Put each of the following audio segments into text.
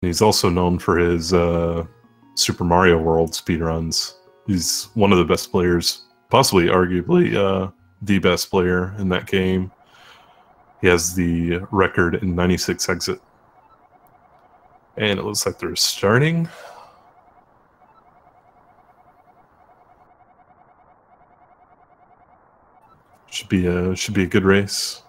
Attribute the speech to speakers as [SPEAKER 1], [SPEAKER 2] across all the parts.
[SPEAKER 1] He's also known for his Super Mario World speedruns. He's one of the best players, possibly arguably the best player in that game. He has the record in 96 exit. And it looks like they're starting. Should be a good race.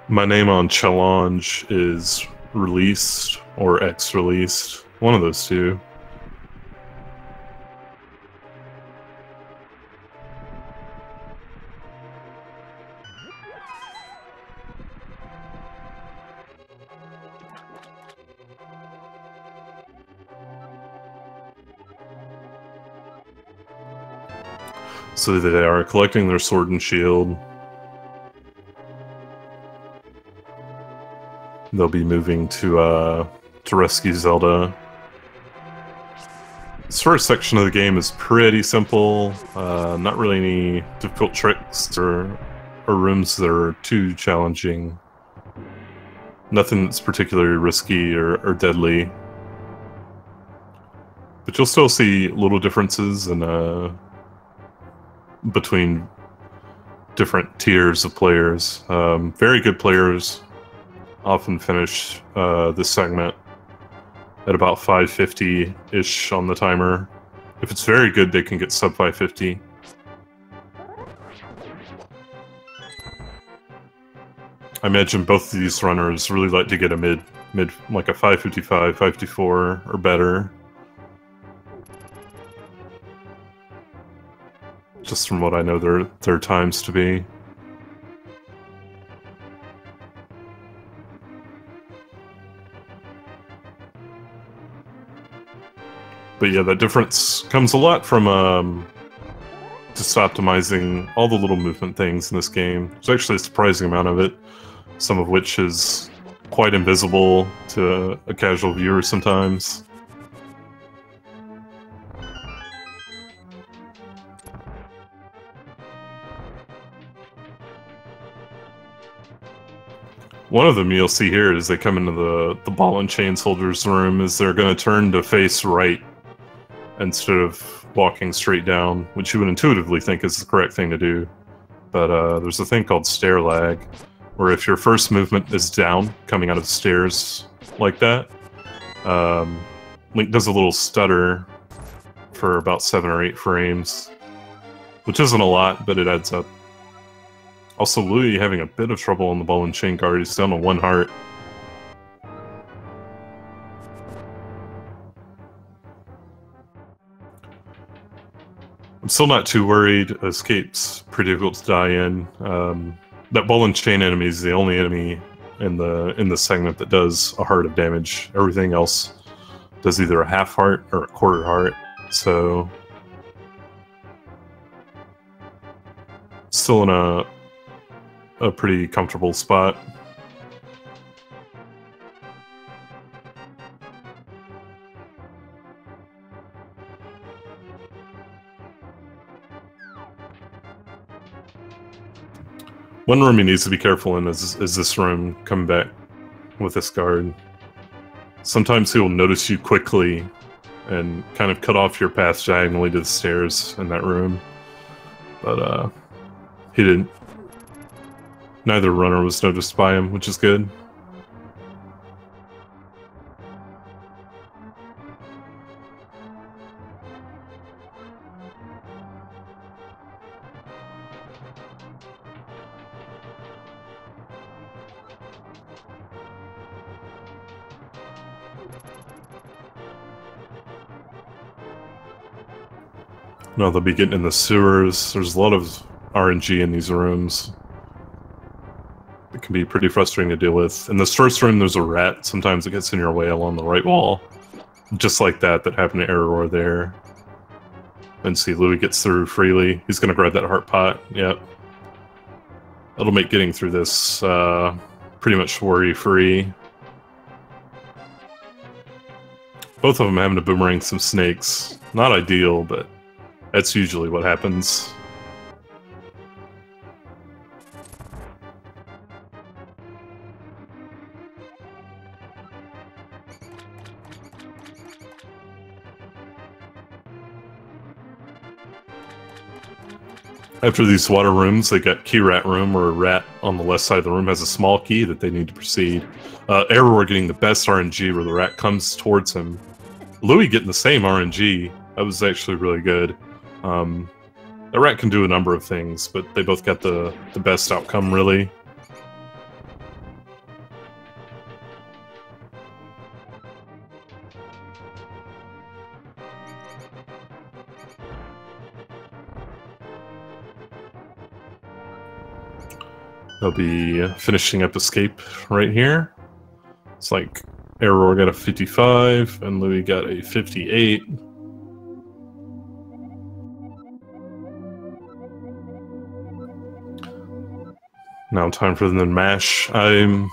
[SPEAKER 1] My name on challenge is released or X-released. One of those two. So they are collecting their sword and shield. They'll be moving to rescue Zelda. This first section of the game is pretty simple. Not really any difficult tricks or rooms that are too challenging. Nothing that's particularly risky or deadly. But you'll still see little differences in between different tiers of players. Very good players often finish this segment at about 550-ish on the timer. If it's very good, they can get sub 550. I imagine both of these runners really like to get a mid like a 555, 554 or better. Just from what I know their times to be. But yeah, that difference comes a lot from just optimizing all the little movement things in this game. There's actually a surprising amount of it, some of which is quite invisible to a casual viewer sometimes. One of them you'll see here as they come into the ball and chain soldiers room is they're going to turn to face right instead of walking straight down, which you would intuitively think is the correct thing to do. But there's a thing called stair lag, where if your first movement is down, coming out of the stairs like that, Link does a little stutter for about 7 or 8 frames, which isn't a lot, but it adds up. Also, Louis having a bit of trouble on the ball and chain guard. He's down to 1 heart. I'm still not too worried. Escape's pretty difficult to die in. That ball and chain enemy is the only enemy in the segment that does a heart of damage. Everything else does either a half heart or a quarter heart. So still in a pretty comfortable spot. One room he needs to be careful in is this room coming back with this guard. Sometimes he'll notice you quickly and kind of cut off your path diagonally to the stairs in that room. But he didn't. Neither runner was noticed by him, which is good. Now they'll be getting in the sewers. There's a lot of RNG in these rooms. It can be pretty frustrating to deal with. In this first room, there's a rat. Sometimes it gets in your way along the right wall. Just like that happened to Eriror there. And see, Louis gets through freely. He's going to grab that heart pot. Yep. It'll make getting through this pretty much worry-free. Both of them having to boomerang some snakes. Not ideal, but that's usually what happens. After these water rooms, they got key rat room, where a rat on the left side of the room has a small key that they need to proceed. Eriror getting the best RNG where the rat comes towards him. Louis getting the same RNG. That was actually really good. The rat can do a number of things, but they both got the best outcome, really. They'll be finishing up escape right here. It's like Eriror got a 55 and Louis got a 58. Now time for them to mash. I'm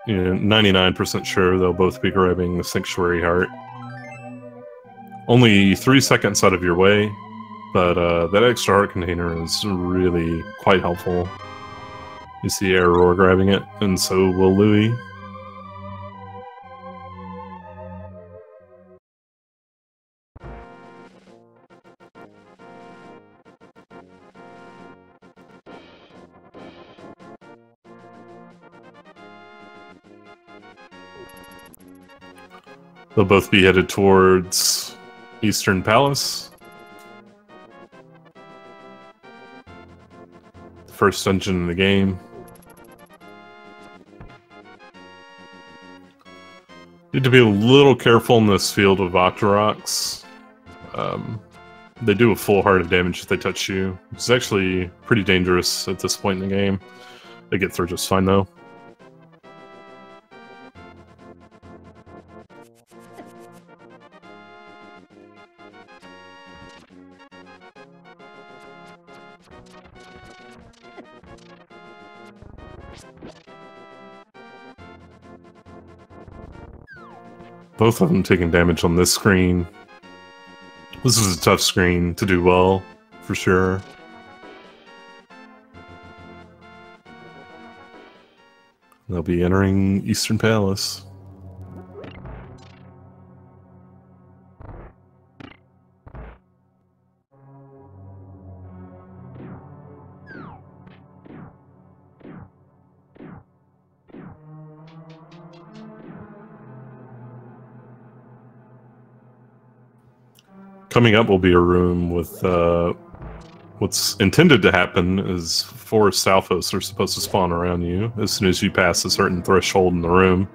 [SPEAKER 1] 99% sure they'll both be grabbing the Sanctuary Heart. Only 3 seconds out of your way, but that extra heart container is really quite helpful. You see Eriror grabbing it, and so will Louis. They'll both be headed towards Eastern Palace. The first dungeon in the game. Need to be a little careful in this field of Octoroks. They do a full heart of damage if they touch you. It's actually pretty dangerous at this point in the game. They get through just fine though. Both of them taking damage on this screen. This is a tough screen to do well, for sure. They'll be entering Eastern Palace. Coming up will be a room with what's intended to happen is 4 Stalfos are supposed to spawn around you as soon as you pass a certain threshold in the room.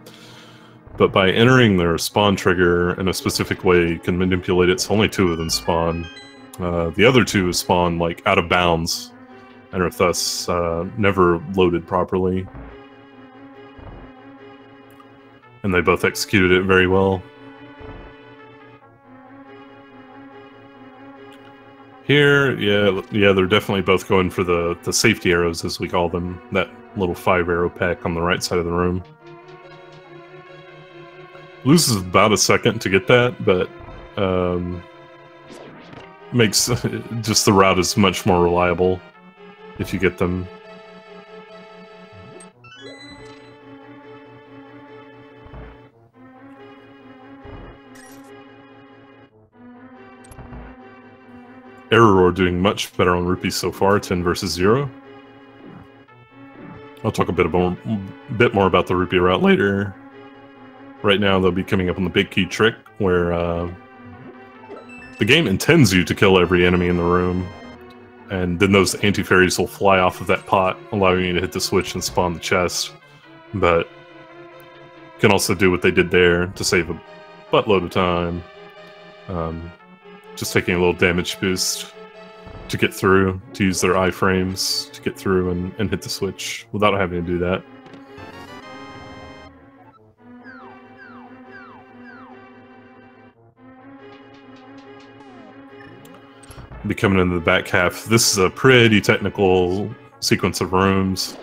[SPEAKER 1] But by entering their spawn trigger in a specific way, you can manipulate it so only 2 of them spawn. The other 2 spawn like out of bounds and are thus never loaded properly. And they both executed it very well. Here, yeah, they're definitely both going for the safety arrows, as we call them. That little 5-arrow pack on the right side of the room. Loses about a second to get that, but makes just the route is much more reliable if you get them. Eriror doing much better on rupees so far, 10 versus 0. I'll talk a bit more about the rupee route later. Right now they'll be coming up on the big key trick, where the game intends you to kill every enemy in the room, and then those anti-fairies will fly off of that pot, allowing you to hit the switch and spawn the chest. But you can also do what they did there to save a buttload of time. Just taking a little damage boost to get through, to use their iframes to get through and hit the switch without having to do that. Be coming into the back half. This is a pretty technical sequence of rooms,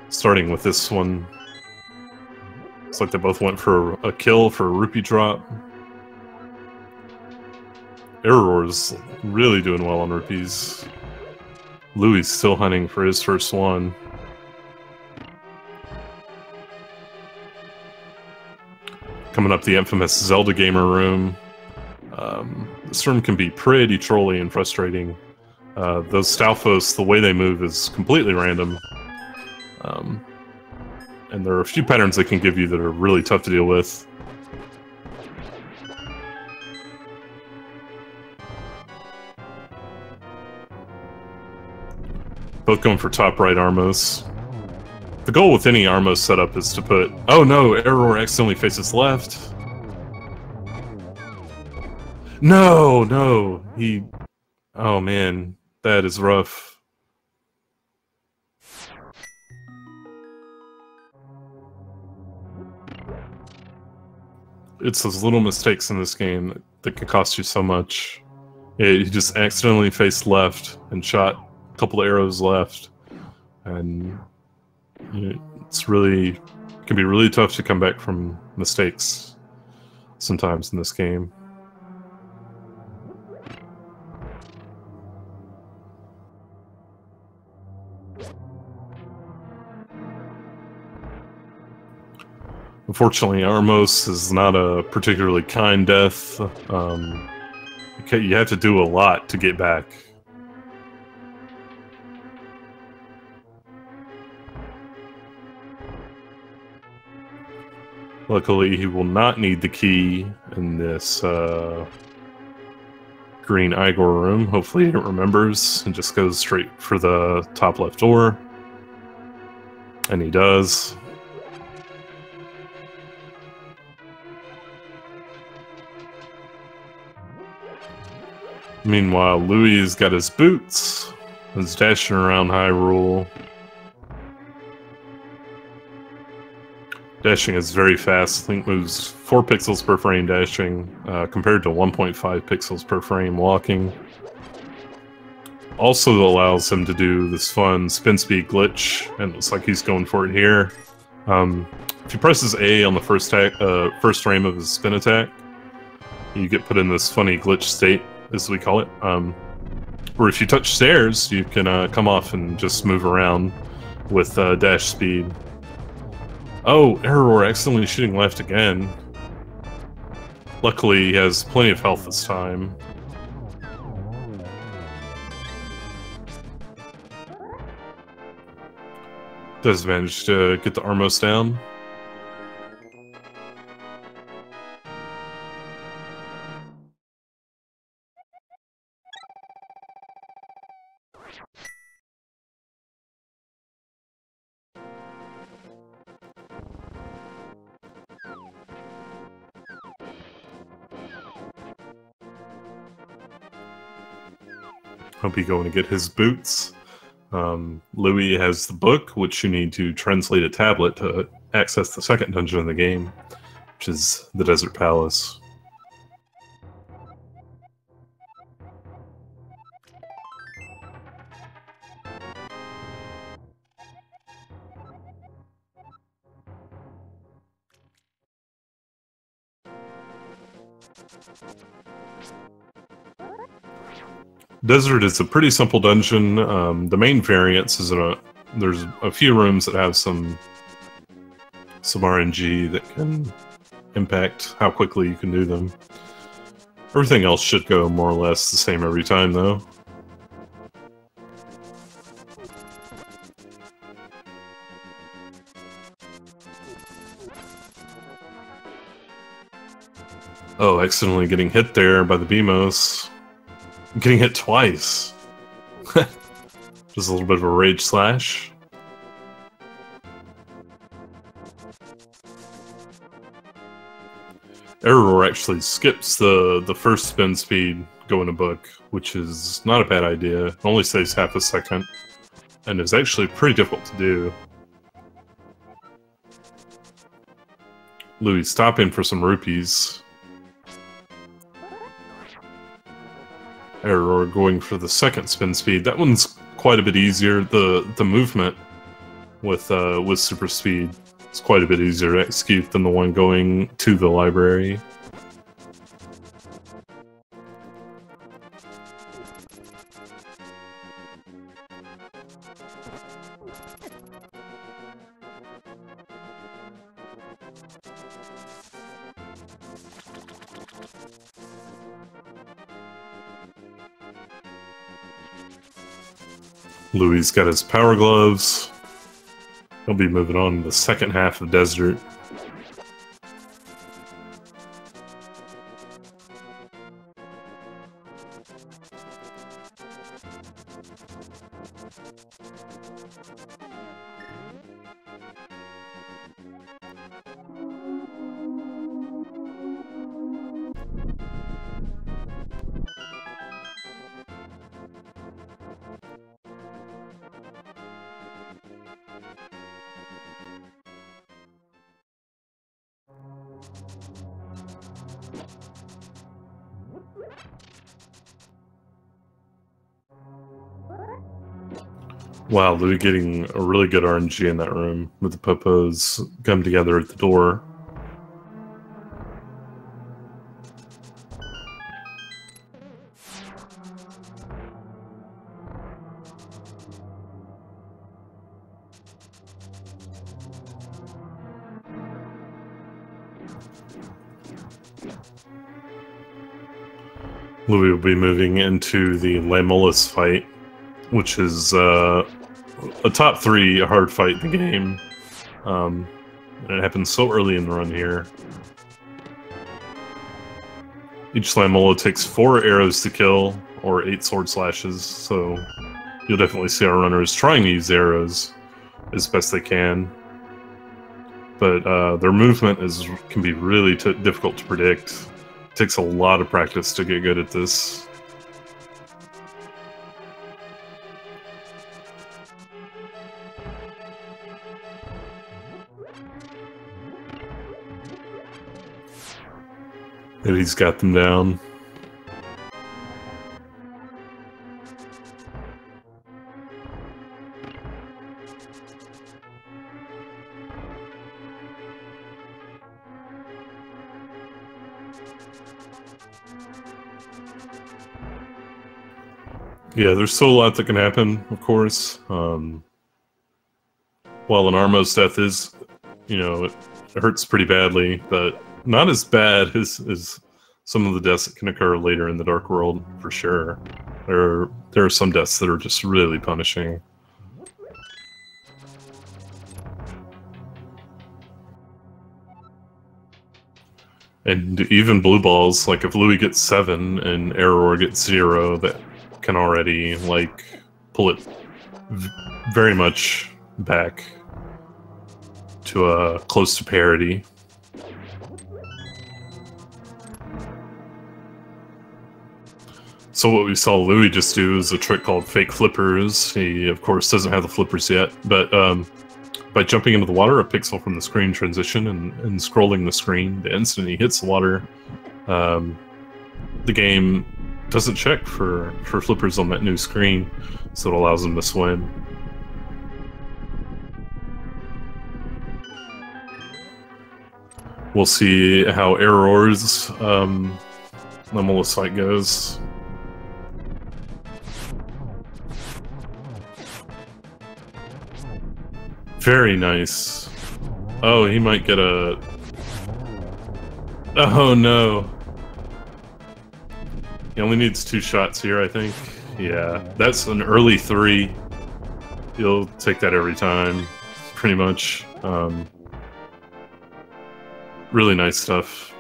[SPEAKER 1] starting with this one. Looks like they both went for a kill for a rupee drop. Eriror's really doing well on rupees. Louis still hunting for his first one. Coming up the infamous Zelda gamer room. This room can be pretty trolly and frustrating. Those Stalfos, the way they move is completely random. And there are a few patterns they can give you that are really tough to deal with. Both going for top right Armos. The goal with any Armos setup is to put... Oh no, Eriror accidentally faces left. No, he... Oh man, that is rough. It's those little mistakes in this game that can cost you so much. Yeah, he just accidentally faced left and shot a couple of arrows left. And it's really... It can be really tough to come back from mistakes sometimes in this game. Unfortunately, Armos is not a particularly kind death. You have to do a lot to get back. Luckily, he will not need the key in this green Igor room. Hopefully he remembers and just goes straight for the top left door. And he does. Meanwhile, Louis has got his boots. He's dashing around Hyrule. Dashing is very fast. Link moves 4 pixels per frame dashing, compared to 1.5 pixels per frame walking. Also allows him to do this fun spin speed glitch, and it looks like he's going for it here. If he presses A on the first frame of his spin attack, you get put in this funny glitch state, as we call it. Or if you touch stairs, you can come off and just move around with dash speed. Oh, Eriror accidentally shooting left again. Luckily, he has plenty of health this time. Does manage to get the Armos down. Hope you go and get his boots. Louis has the book, which you need to translate a tablet to access the second dungeon in the game, which is the Desert Palace. Desert is a pretty simple dungeon. The main variance is there's a few rooms that have some RNG that can impact how quickly you can do them. Everything else should go more or less the same every time, though. Oh, accidentally getting hit there by the Beamos. Getting hit twice. Just a little bit of a rage slash. Eriror actually skips the first spin speed go in a book, which is not a bad idea. It only saves half a second, and is actually pretty difficult to do. Louis stopping for some rupees. Eriror going for the second spin speed. That one's quite a bit easier. The movement with super speed is quite a bit easier to execute than the one going to the library. Louis got his power gloves. He'll be moving on to the second half of Desert. Wow, Louis getting a really good RNG in that room with the popos come together at the door. Louis will be moving into the Lamolus fight, which is a top 3 hard fight in the game. And it happens so early in the run here. Each Lamolo takes 4 arrows to kill, or 8 sword slashes, so you'll definitely see our runners trying to use arrows as best they can. But their movement can be really difficult to predict. It takes a lot of practice to get good at this. And he's got them down. Yeah, there's still a lot that can happen, of course. While an Armos death is, you know, it hurts pretty badly, but not as bad as some of the deaths that can occur later in the Dark World, for sure. There are some deaths that are just really punishing. And even blue balls, like if Louis gets 7 and Eriror gets 0, that can already, like, pull it very much back to close to parity. So what we saw Louis just do is a trick called fake flippers. He, of course, doesn't have the flippers yet, but by jumping into the water, a pixel from the screen transition and scrolling the screen, the instant he hits the water, the game doesn't check for flippers on that new screen, so it allows him to swim. We'll see how Eriror's Lamolus fight goes. Very nice. Oh, he might get a... Oh no. He only needs 2 shots here, I think. Yeah, that's an early 3. You'll take that every time, pretty much. Really nice stuff.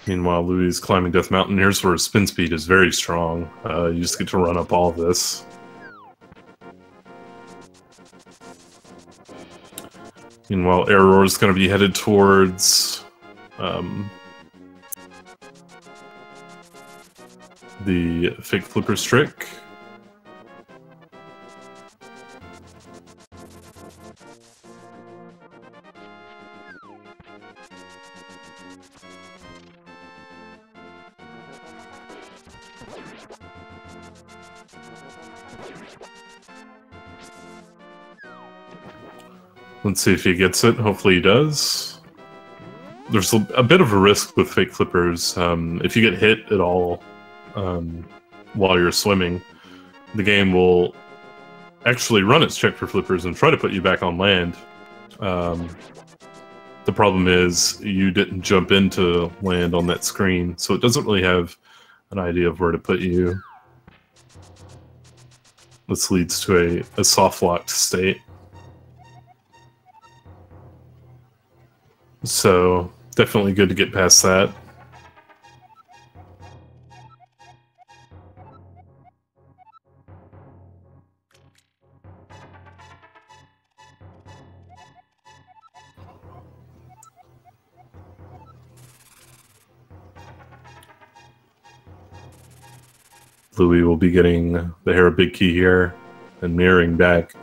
[SPEAKER 1] Meanwhile, Louis is climbing Death Mountain. Here's where his spin speed is very strong. You just get to run up all of this. Meanwhile, Eriror is going to be headed towards the fake flippers trick. Let's see if he gets it. Hopefully he does. There's a bit of a risk with fake flippers. If you get hit at all while you're swimming, the game will actually run its check for flippers and try to put you back on land. The problem is you didn't jump into land on that screen, so it doesn't really have an idea of where to put you. This leads to a soft-locked state. So, definitely good to get past that. Louis will be getting the hair big key here and mirroring back.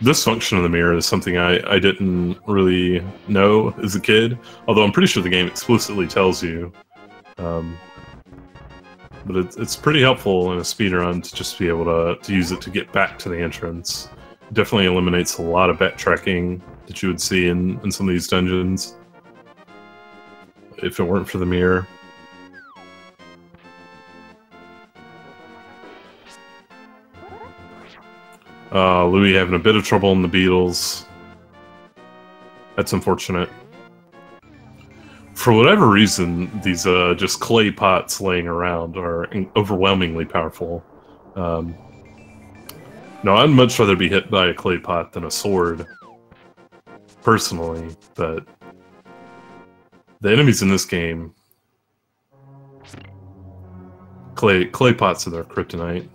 [SPEAKER 1] This function of the mirror is something I didn't really know as a kid, although I'm pretty sure the game explicitly tells you. But it's pretty helpful in a speedrun to just be able to use it to get back to the entrance. It definitely eliminates a lot of backtracking that you would see in some of these dungeons if it weren't for the mirror. Louis having a bit of trouble in the beetles. That's unfortunate. For whatever reason, these just clay pots laying around are overwhelmingly powerful. No, I'd much rather be hit by a clay pot than a sword, personally, but the enemies in this game, clay pots are their kryptonite.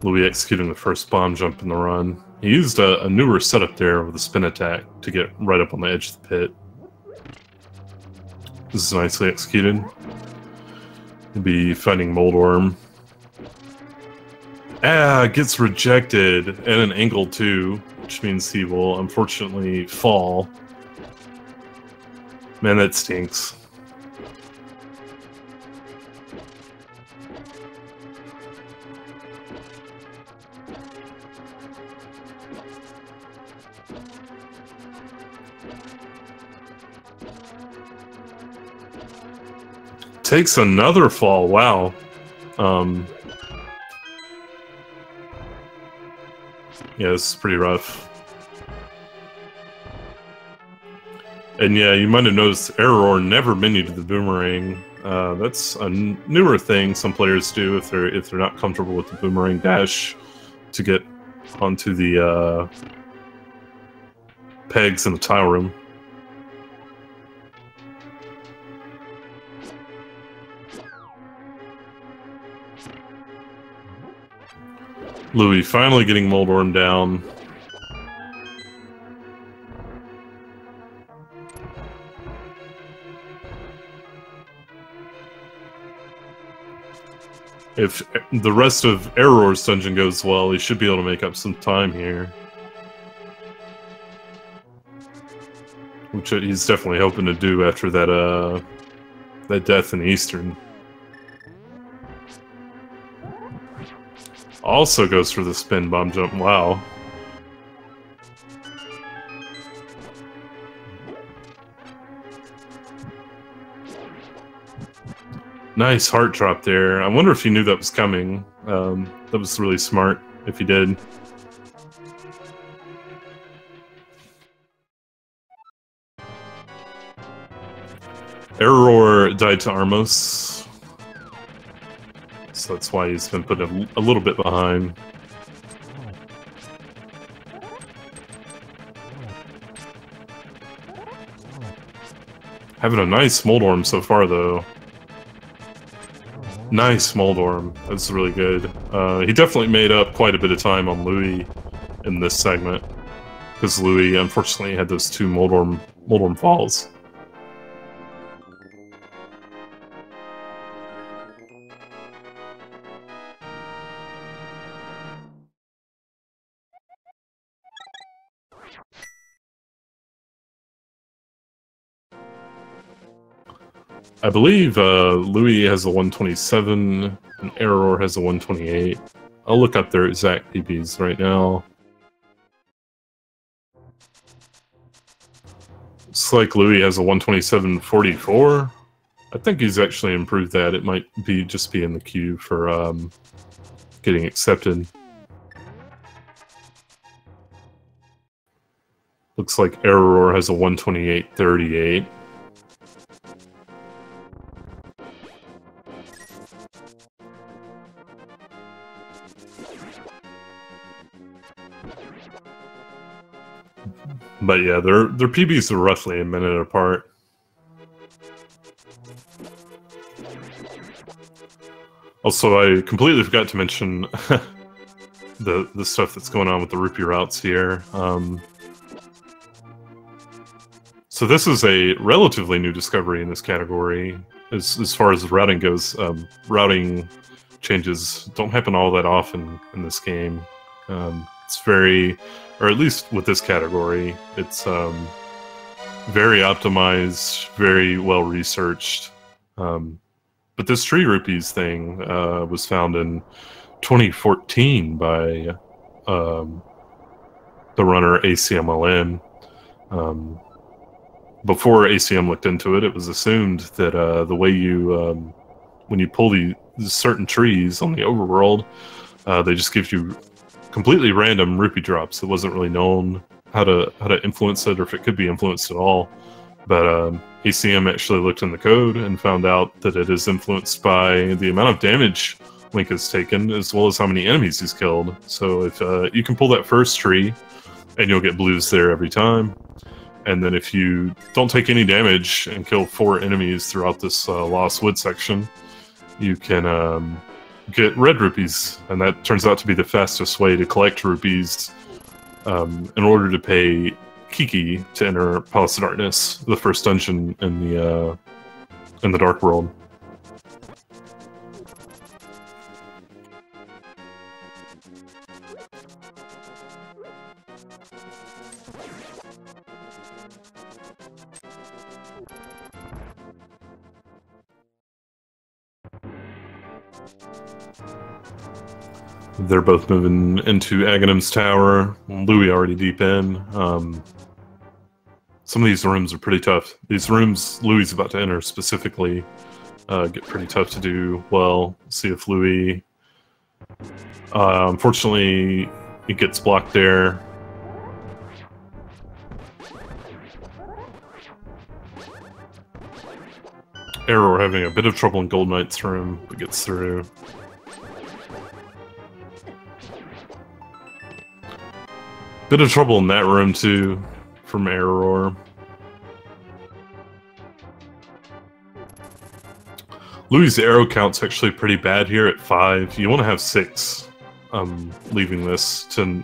[SPEAKER 1] Louis executing the first bomb jump in the run. He used a newer setup there with a spin attack to get right up on the edge of the pit. This is nicely executed. He'll be fighting Moldworm. Gets rejected at an angle too, which means he will unfortunately fall. Man, that stinks. Takes another fall, wow. Yeah, this is pretty rough. And yeah, you might have noticed Eriror never menued the boomerang. That's a newer thing some players do if they're not comfortable with the boomerang dash to get onto the pegs in the tile room. Louis finally getting Moldworm down. If the rest of Eriror's dungeon goes well, he should be able to make up some time here. Which he's definitely hoping to do after that death in Eastern. Also goes for the spin bomb jump, wow. Nice heart drop there. I wonder if he knew that was coming. That was really smart, if he did. Eriror died to Armos. So that's why he's been put a little bit behind. Having a nice Moldworm so far, though. Nice Moldworm. That's really good. He definitely made up quite a bit of time on Louis in this segment. Because Louis, unfortunately, had those two Moldworm falls. I believe Louis has a 127 and Eriror has a 128. I'll look up their exact PBs right now. Looks like Louis has a 127.44. I think he's actually improved that. It might be just be in the queue for getting accepted. Looks like Eriror has a 128.38. But yeah, their PBs are roughly a minute apart. Also, I completely forgot to mention the stuff that's going on with the rupee routes here. So this is a relatively new discovery in this category. As far as routing goes, routing changes don't happen all that often in this game. It's very, or at least with this category, it's very optimized, very well researched. But this tree rupees thing was found in 2014 by the runner ACMLM. Before ACM looked into it, it was assumed that the way you, when you pull these certain trees on the overworld, they just give you completely random rupee drops. It wasn't really known how to influence it or if it could be influenced at all. But ACM actually looked in the code and found out that it is influenced by the amount of damage Link has taken, as well as how many enemies he's killed. So if you can pull that first tree, and you'll get blues there every time. And then if you don't take any damage and kill 4 enemies throughout this Lost Wood section, you can get red rupees. And that turns out to be the fastest way to collect rupees in order to pay Kiki to enter Palace of Darkness, the first dungeon in the Dark World. They're both moving into Aghanim's tower. Louis already deep in. Some of these rooms are pretty tough. These rooms Louis is about to enter specifically get pretty tough to do well. See if Louis... unfortunately, it gets blocked there. Eriror having a bit of trouble in Gold Knight's room, but gets through. Bit of trouble in that room too, from Eriror. Louis' arrow count's actually pretty bad here at 5. You want to have 6 leaving this to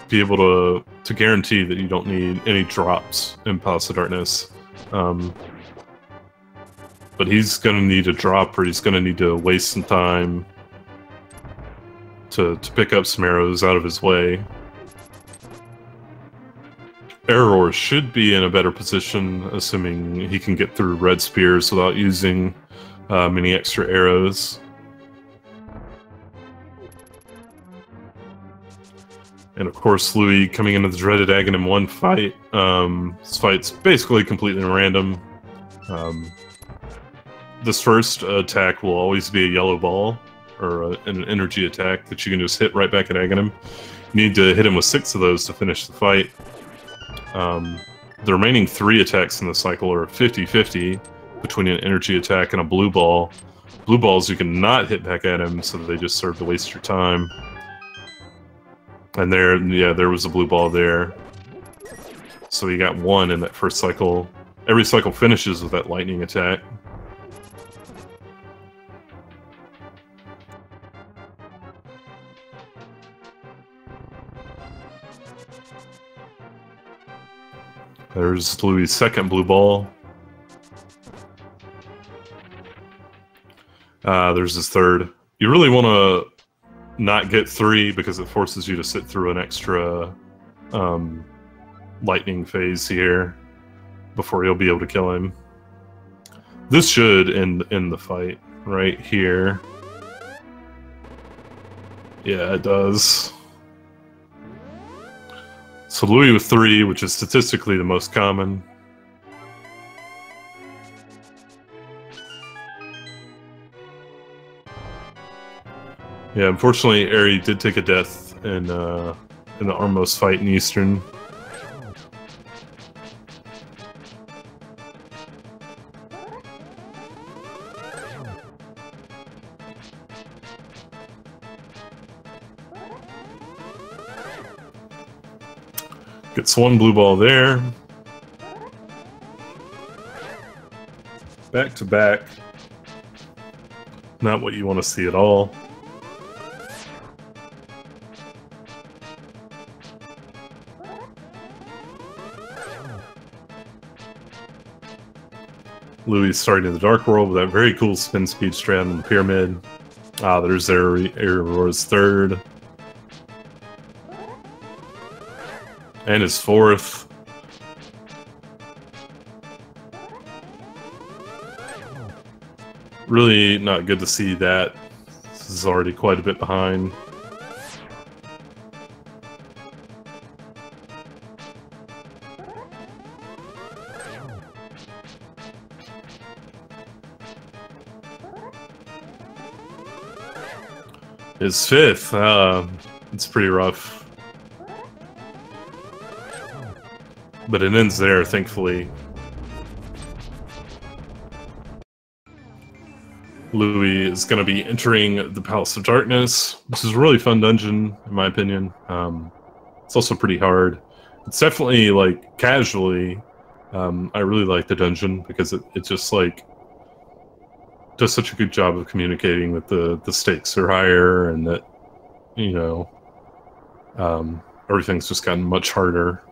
[SPEAKER 1] be able to guarantee that you don't need any drops in Palace of Darkness. But he's going to need a drop, or he's going to need to waste some time to pick up some arrows out of his way. Eriror should be in a better position, assuming he can get through red spears without using many extra arrows. And of course, Louis coming into the dreaded Aghanim 1 fight. This fight's basically completely random. This first attack will always be a yellow ball, or an energy attack that you can just hit right back at Aghanim. You need to hit him with 6 of those to finish the fight. The remaining 3 attacks in the cycle are 50-50 between an energy attack and a blue ball. Blue balls you can not hit back at him, so they just serve to waste your time. And there, yeah, there was a blue ball there. So you got 1 in that first cycle. Every cycle finishes with that lightning attack. There's Louis' second blue ball. There's his third. You really want to not get 3 because it forces you to sit through an extra lightning phase here before you'll be able to kill him. This should end the fight right here. Yeah, it does. So Louis with 3, which is statistically the most common. Yeah, unfortunately, Eri did take a death in the Armos fight in Eastern. Gets 1 blue ball there. Back to back. Not what you want to see at all. Louis starting in the Dark World with that very cool spin speed strat on the pyramid. Ah, there's Eriror's 3rd. And his 4th. Really not good to see that. This is already quite a bit behind. His 5th. It's pretty rough. But it ends there, thankfully. Louis is going to be entering the Palace of Darkness, which is a really fun dungeon, in my opinion. It's also pretty hard. It's definitely, like, casually, I really like the dungeon, because it just, like, does such a good job of communicating that the stakes are higher, and that, you know, everything's just gotten much harder.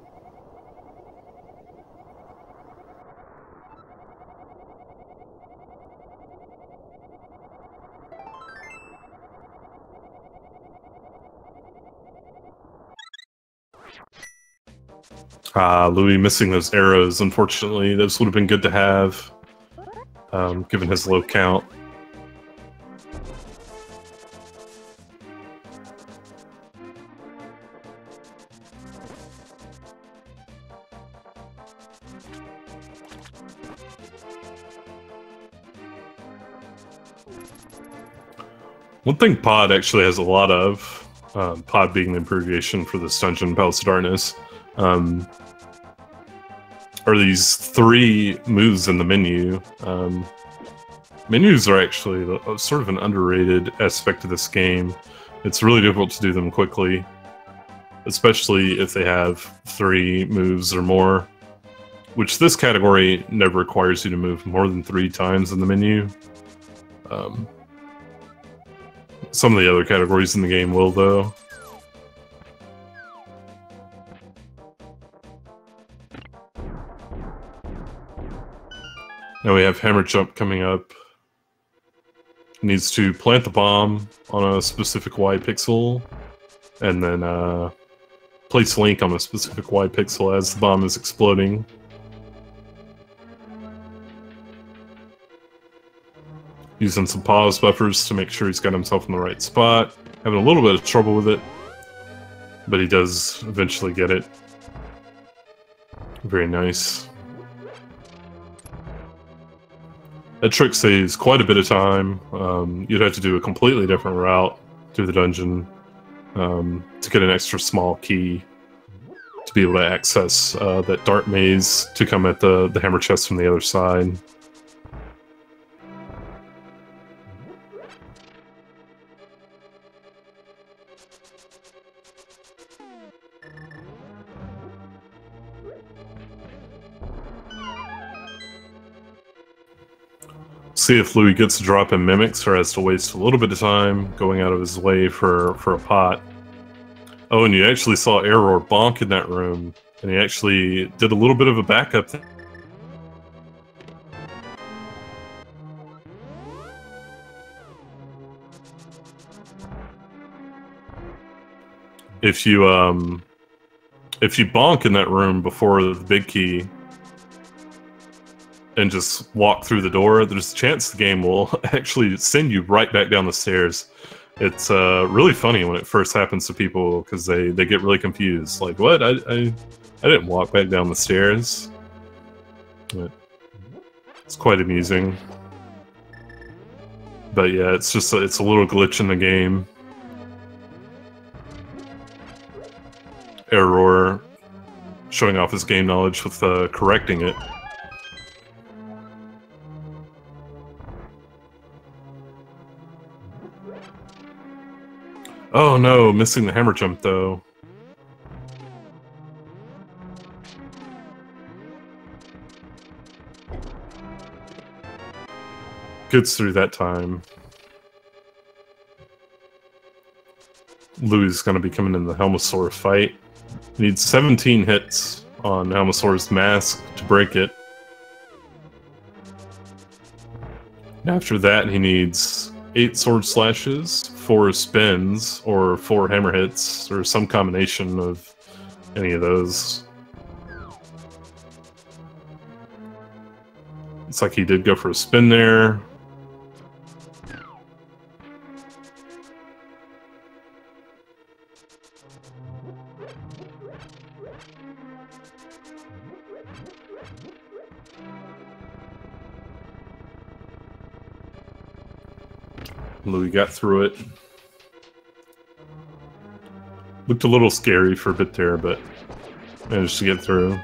[SPEAKER 1] Louis missing those arrows, unfortunately. Those would have been good to have, given his low count. One thing Pod actually has a lot of, Pod being the abbreviation for this dungeon, Palace of Darkness, are these 3 moves in the menu. Menus are actually sort of an underrated aspect of this game. It's really difficult to do them quickly, especially if they have 3 moves or more, which this category never requires you to move more than 3 times in the menu. Some of the other categories in the game will, though. Now we have Hammer Jump coming up. Needs to plant the bomb on a specific Y pixel, and then place Link on a specific Y pixel as the bomb is exploding. Using some pause buffers to make sure he's got himself in the right spot. Having a little bit of trouble with it, but he does eventually get it. Very nice. That trick saves quite a bit of time. You'd have to do a completely different route through the dungeon to get an extra small key to be able to access that dart maze to come at the hammer chest from the other side. See if Louis gets a drop in mimics or has to waste a little bit of time going out of his way for a pot. Oh, and you actually saw Eriror bonk in that room, and he actually did a little bit of a backup thing. If you bonk in that room before the big key, and just walk through the door, there's a chance the game will actually send you right back down the stairs. It's really funny when it first happens to people because they get really confused. Like, what? I didn't walk back down the stairs. But it's quite amusing. But yeah, it's just it's a little glitch in the game. Eriror showing off his game knowledge with correcting it. Oh no, missing the hammer jump though. Gets through that time. Louis is going to be coming in the Helmosaur fight. Needs 17 hits on Helmosaur's mask to break it. After that, he needs 8 sword slashes, 4 spins, or 4 hammer hits, or some combination of any of those. It's like he did go for a spin there. Louis got through it. Looked a little scary for a bit there, but managed to get through.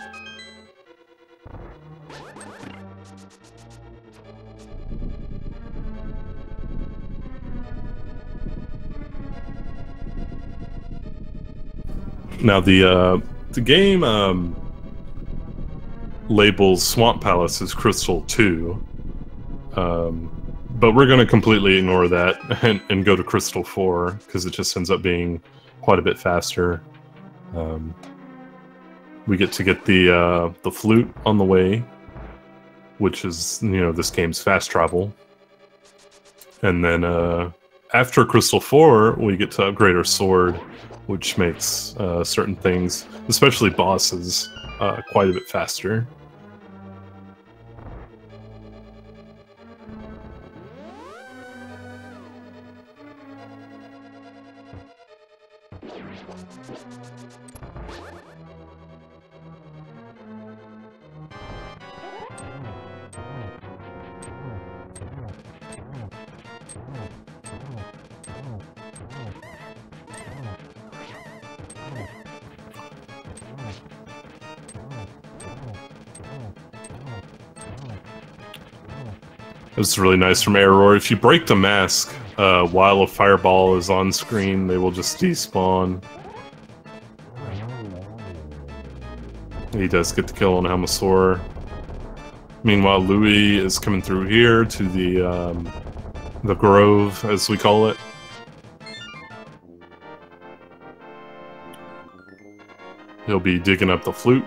[SPEAKER 1] Now the game labels Swamp Palace as Crystal 2. But we're going to completely ignore that and go to Crystal 4, because it just ends up being quite a bit faster. We get the flute on the way, which is, you know, this game's fast travel. And then after Crystal 4, we get to upgrade our sword, which makes certain things, especially bosses, quite a bit faster. It's really nice from Eriror. If you break the mask while a fireball is on screen, they will just despawn. He does get the kill on Helmosaur. Meanwhile, Louis is coming through here to the grove, as we call it. He'll be digging up the flute.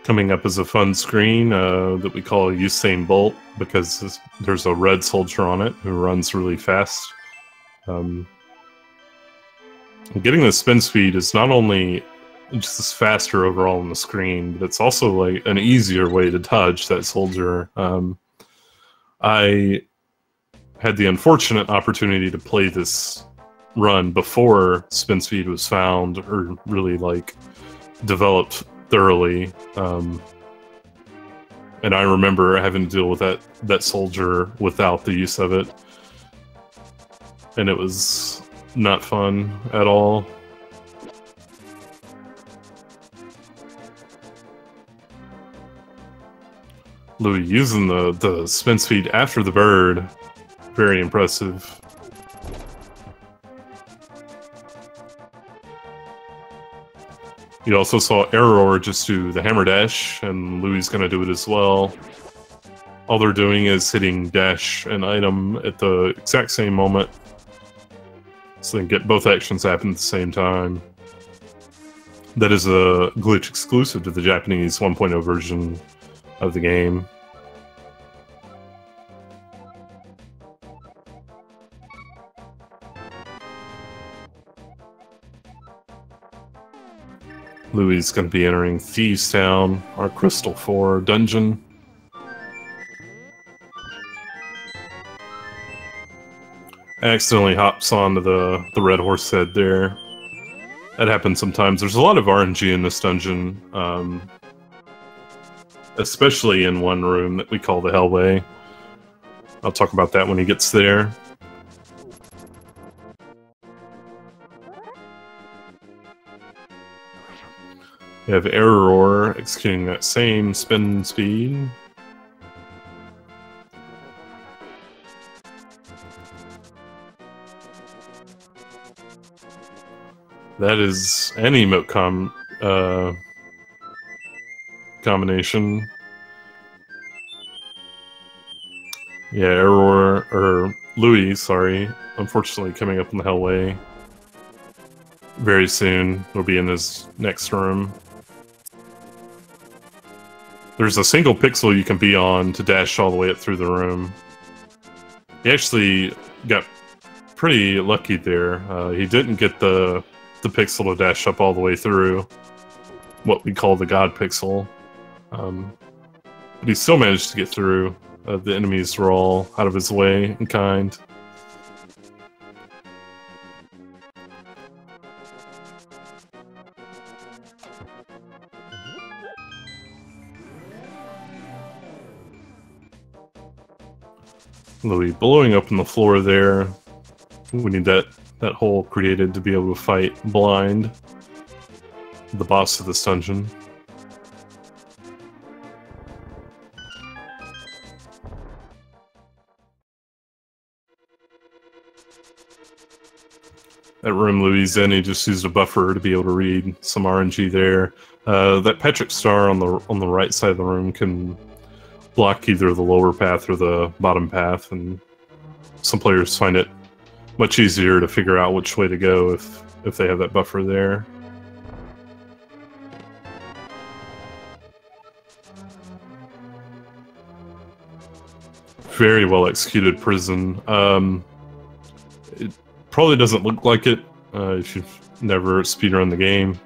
[SPEAKER 1] Coming up as a fun screen that we call Usain Bolt, because there's a red soldier on it who runs really fast. Getting the spin speed is not only just faster overall on the screen, but it's also like an easier way to dodge that soldier. I had the unfortunate opportunity to play this run before spin speed was found, or really like developed thoroughly, and I remember having to deal with that soldier without the use of it, and it was not fun at all. Louis using the spin speed after the bird, very impressive. You also saw Eriror just do the hammer dash, and Louie's gonna do it as well. All they're doing is hitting dash and item at the exact same moment, so they can get both actions happen at the same time. That is a glitch exclusive to the Japanese 1.0 version of the game. Louie's going to be entering Thieves Town, our Crystal 4 dungeon. Accidentally hops onto the red horse head there. That happens sometimes. There's a lot of RNG in this dungeon, especially in one room that we call the Hellway. I'll talk about that when he gets there. We have Eriror executing that same spin speed. That is an emote combination. Yeah, Eriror, or Louie, sorry, unfortunately coming up in the Hellway very soon. He'll be in his next room. There's a single pixel you can be on to dash all the way up through the room. He actually got pretty lucky there. He didn't get the pixel to dash up all the way through, what we call the God Pixel. But he still managed to get through. The enemies were all out of his way and kind. Louie blowing up on the floor there. We need that hole created to be able to fight blind the boss of this dungeon. That room Louie's in, he just used a buffer to be able to read some RNG there. That Patrick star on the right side of the room can block either the lower path or the bottom path, and some players find it much easier to figure out which way to go if they have that buffer there. Very well executed prison. It probably doesn't look like it if you've never speedrun the game,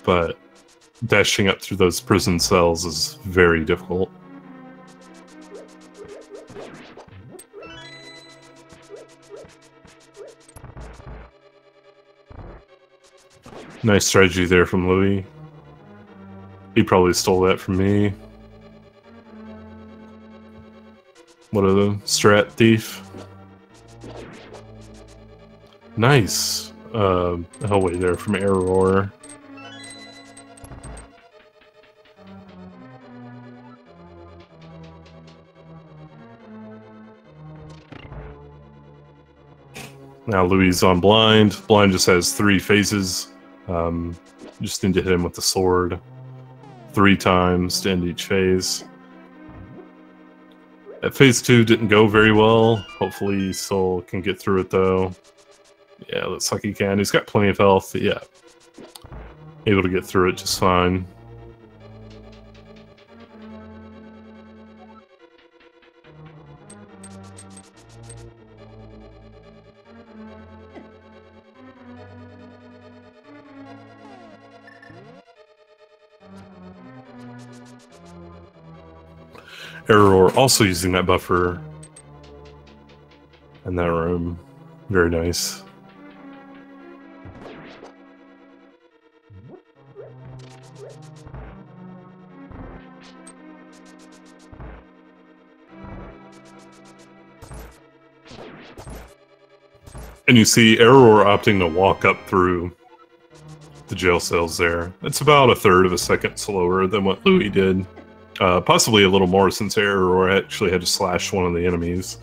[SPEAKER 1] but dashing up through those prison cells is very difficult. Nice strategy there from Louie. He probably stole that from me. What a strat thief. Nice. Hellway there from Eriror. Now Louie's on blind. Blind just has 3 phases. Just need to hit him with the sword 3 times to end each phase. That phase 2 didn't go very well. Hopefully he still can get through it though. Yeah, looks like he can. He's got plenty of health. Yeah, able to get through it just fine. Eriror also using that buffer in that room. Very nice. And you see Eriror opting to walk up through the jail cells there. It's about 1/3 of a second slower than what Louie did. Possibly a little more since Eriror actually had to slash one of the enemies,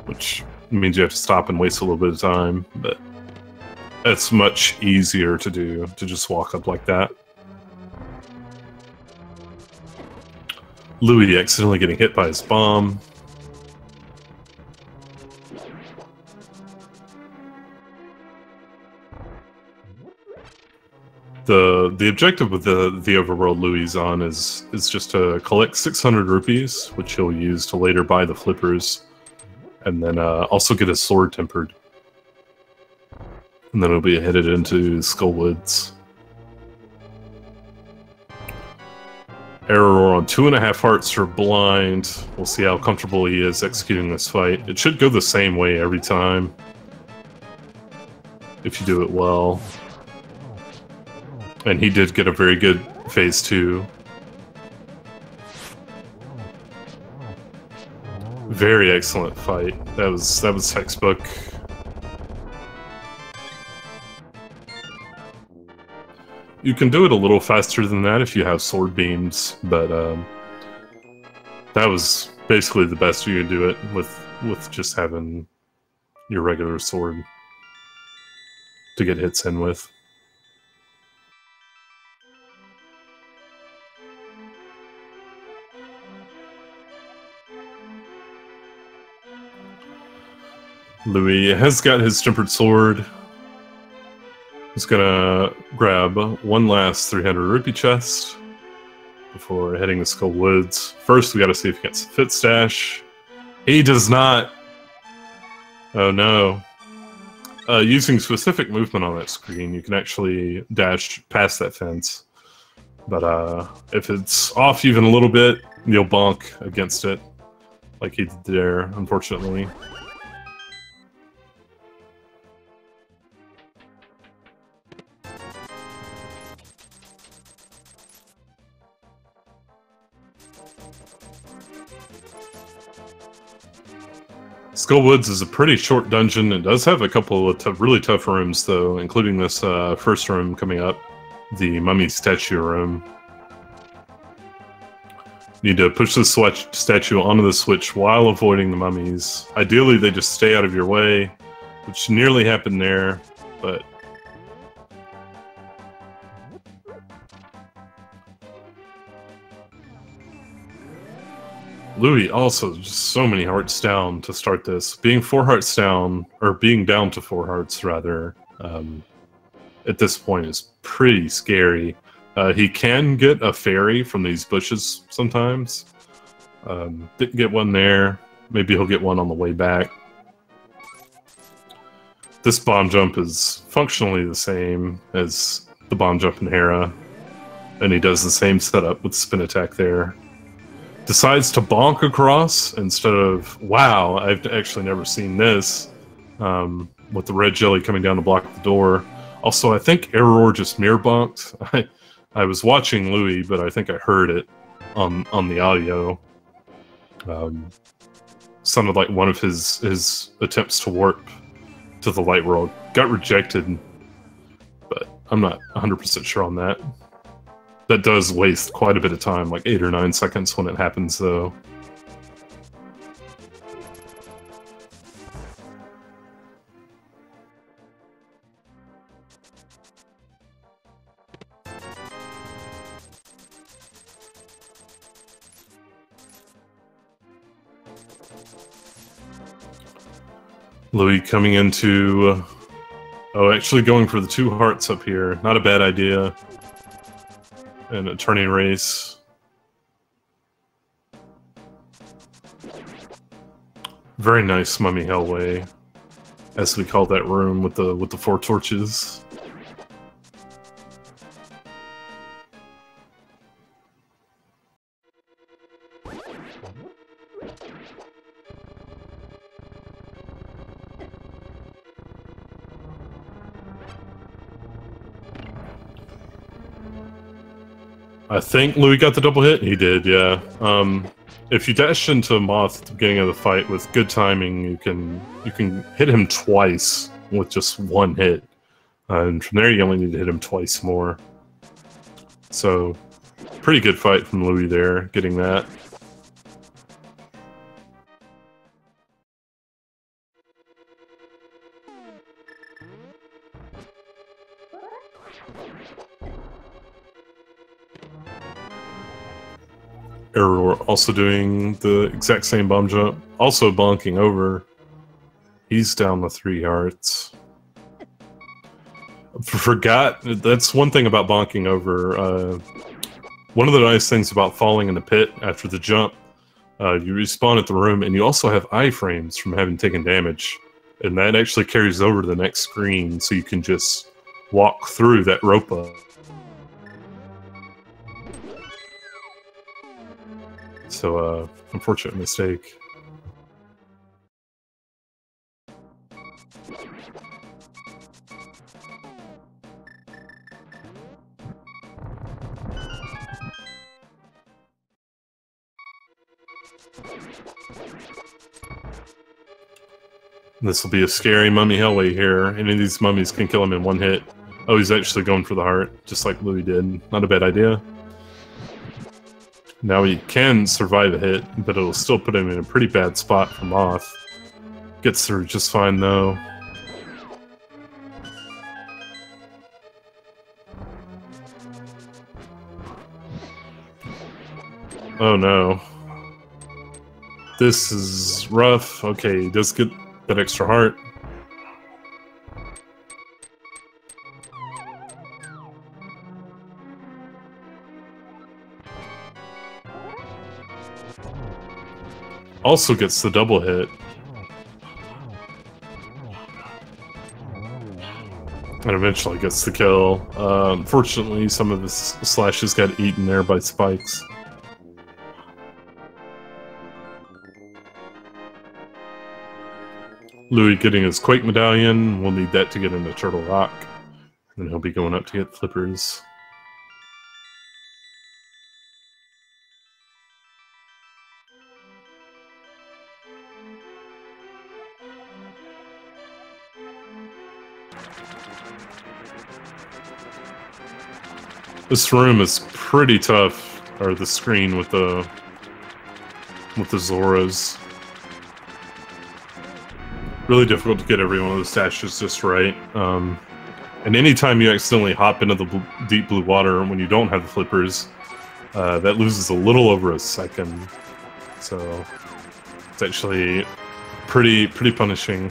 [SPEAKER 1] which means you have to stop and waste a little bit of time, but it's much easier to do, to just walk up like that. Louis accidentally getting hit by his bomb. The objective with the overworld Louis on is just to collect 600 rupees, which he'll use to later buy the flippers, and then also get his sword tempered. And then he'll be headed into Skullwoods. Eriror on 2.5 hearts for blind. We'll see how comfortable he is executing this fight. It should go the same way every time, if you do it well. And he did get a very good phase 2. Very excellent fight. That was textbook. You can do it a little faster than that if you have sword beams, but that was basically the best you could do it with just having your regular sword to get hits in with. Louis has got his tempered sword. He's gonna grab one last 300 rupee chest before heading to Skull Woods. First, we gotta see if he gets a fit stash. He does not. Oh no. Using specific movement on that screen, you can actually dash past that fence. But if it's off even a little bit, you'll bonk against it, like he did there, unfortunately. Skull Woods is a pretty short dungeon. It does have a couple of really tough rooms, though, including this first room coming up, the mummy statue room. Need to push the statue onto the switch while avoiding the mummies. Ideally, they just stay out of your way, which nearly happened there, but... Louis also just so many hearts down to start this. Being 4 hearts down, or being down to 4 hearts rather, at this point is pretty scary. He can get a fairy from these bushes sometimes. Didn't get one there. Maybe he'll get one on the way back. This bomb jump is functionally the same as the bomb jump in Hera, and he does the same setup with spin attack there. Decides to bonk across instead of, wow, I've actually never seen this, with the red jelly coming down to block the door. Also, I think Eriror just mirror bonked. I was watching Louis, but I think I heard it on the audio. Sounded like one of his attempts to warp to the light world. Got rejected, but I'm not 100% sure on that. That does waste quite a bit of time, like 8 or 9 seconds when it happens, though. Louis coming into... oh, actually going for the 2 hearts up here. Not a bad idea. And a turning race. Very nice mummy hellway, as we call that room with the 4 torches. I think Louis got the double hit. He did, yeah. If you dash into Moth at the beginning of the fight with good timing, you can hit him twice with just 1 hit, and from there you only need to hit him twice more. So, pretty good fight from Louis there, getting that. Eriror also doing the exact same bomb jump, also bonking over. He's down the 3 hearts. Forgot, that's one thing about bonking over. One of the nice things about falling in the pit after the jump, you respawn at the room, and you also have iframes from having taken damage. And that actually carries over to the next screen, so you can just walk through that rope up. So, unfortunate mistake. This will be a scary mummy hellway here. Any of these mummies can kill him in 1 hit. Oh, he's actually going for the heart, just like Louis did. Not a bad idea. Now he can survive a hit, but it'll still put him in a pretty bad spot from off. Gets through just fine, though. Oh no. This is rough. Okay, he does get that extra heart. Also gets the double hit. And eventually gets the kill. Unfortunately, some of his slashes got eaten there by spikes. Louis getting his Quake Medallion. We'll need that to get into Turtle Rock. And he'll be going up to get flippers. This room is pretty tough, or the screen with the Zoras. Really difficult to get every one of the stashes just right. And anytime you accidentally hop into the deep blue water when you don't have the flippers, that loses a little over a second. So it's actually pretty punishing.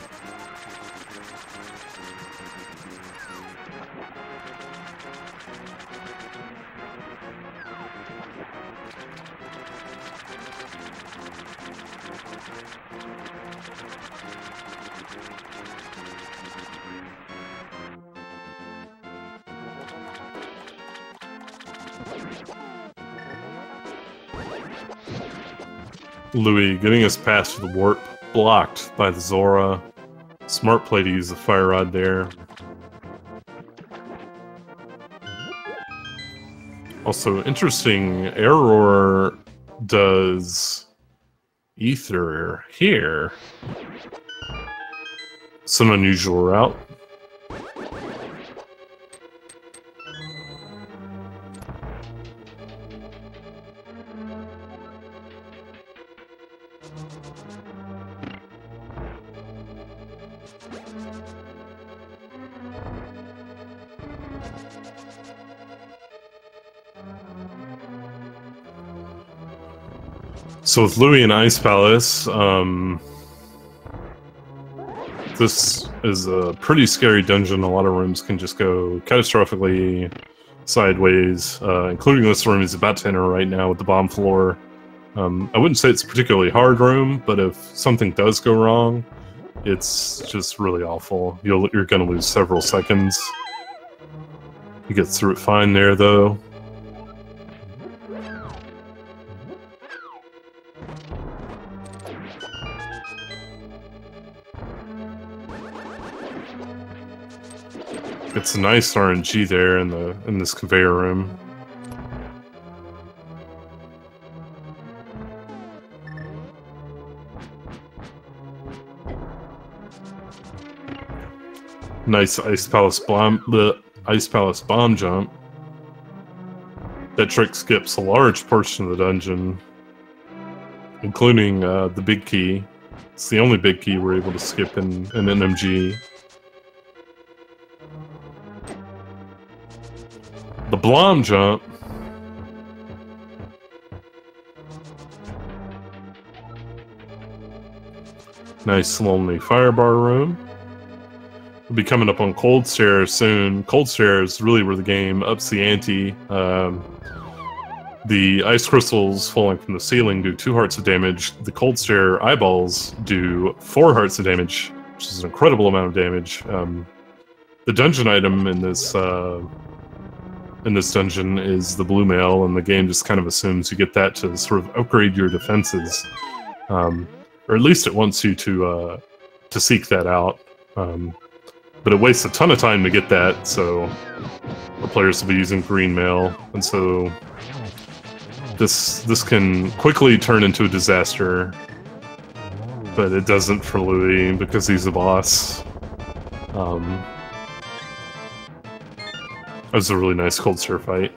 [SPEAKER 1] Louis getting his pass to the warp, blocked by the Zora. Smart play to use the fire rod there. Also interesting, Eriror does Ether here. It's an unusual route. So with Louis and Ice Palace, this is a pretty scary dungeon. A lot of rooms can just go catastrophically sideways, including this room he's about to enter right now with the bomb floor. I wouldn't say it's a particularly hard room, but if something does go wrong, it's just really awful. You're going to lose several seconds. He gets through it fine there, though. It's a nice RNG there in this conveyor room. Nice Ice Palace bomb. The Ice Palace bomb jump. That trick skips a large portion of the dungeon, including the big key. It's the only big key we're able to skip in NMG. The Blom jump Nice lonely firebar room. We'll be coming up on Cold Stare soon. Cold Stare is really where the game ups the ante. The ice crystals falling from the ceiling do 2 hearts of damage. The Cold Stare eyeballs do 4 hearts of damage, which is an incredible amount of damage. The dungeon item in this dungeon is the blue mail, and the game just kind of assumes you get that to sort of upgrade your defenses, or at least it wants you to seek that out. But it wastes a ton of time to get that, so the players will be using green mail, and so this can quickly turn into a disaster. But it doesn't for Louis because he's a boss. That was a really nice Cold Stare fight.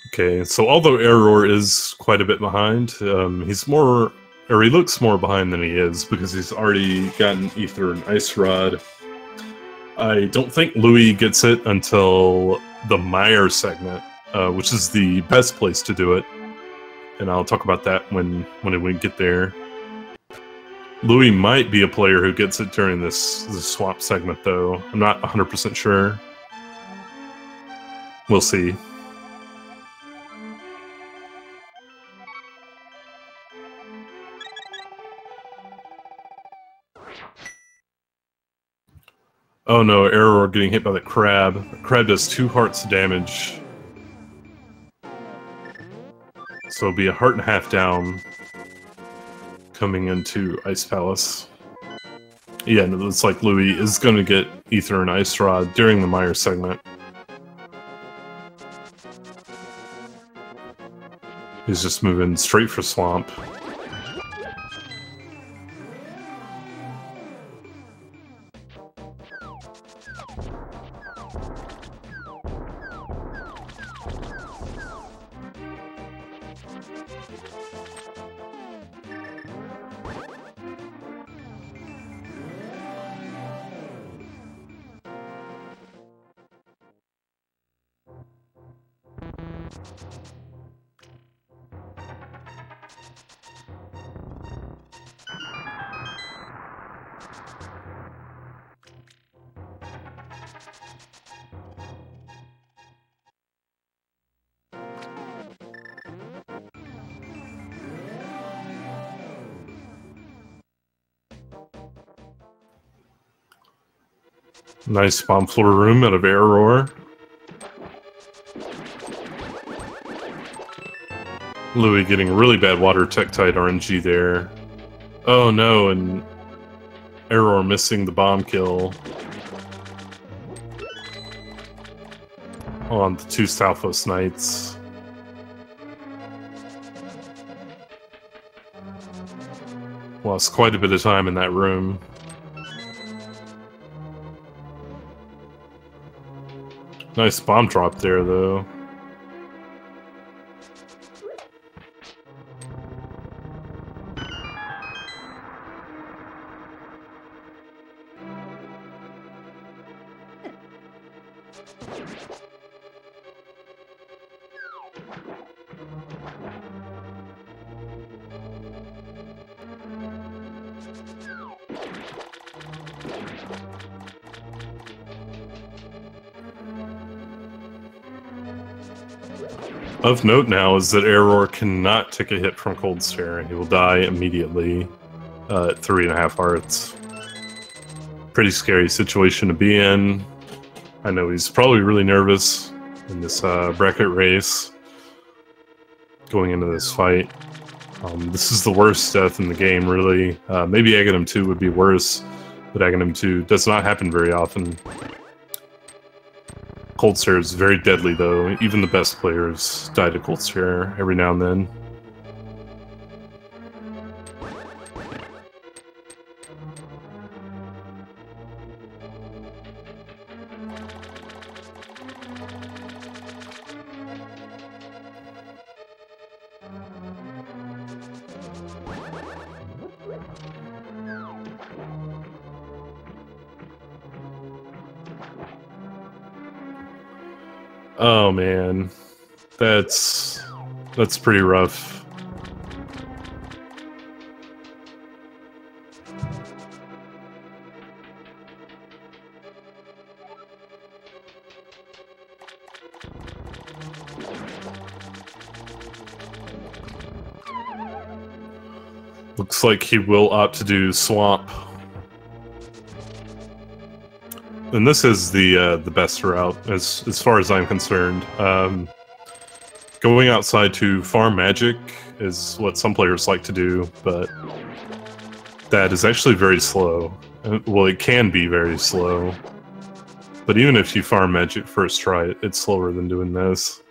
[SPEAKER 1] Okay, so although Eriror is quite a bit behind, he looks more behind than he is because he's already gotten Ether and Ice Rod. I don't think Louis gets it until the Mire segment, which is the best place to do it. And I'll talk about that when we get there. Louis might be a player who gets it during this swamp segment, though. I'm not 100% sure. We'll see. Oh no, Eriror getting hit by the crab. The crab does 2 hearts of damage. So it'll be a heart and a half down coming into Ice Palace. Yeah, and it looks like Louis is going to get Ether and Ice Rod during the Mire segment. He's just moving straight for Swamp. Nice bomb floor room out of Eriror. Louis getting really bad water Tektite RNG there. Oh no, and Eriror missing the bomb kill on the 2 Stalfos Knights. Lost quite a bit of time in that room. Nice bomb drop there, though. Of note now is that Eriror cannot take a hit from Cold Stare. He will die immediately at 3.5 hearts. Pretty scary situation to be in. I know he's probably really nervous in this bracket race going into this fight. This is the worst death in the game, really. Maybe Aghanim 2 would be worse, but Aghanim 2 does not happen very often. Cold Stare is very deadly, though. Even the best players die to Cold Stare every now and then. Oh man, that's pretty rough. Looks like he will opt to do swamp. And this is the best route, as far as I'm concerned. Going outside to farm magic is what some players like to do, but that is actually very slow. Well, it can be very slow. But even if you farm magic first try, it's slower than doing this.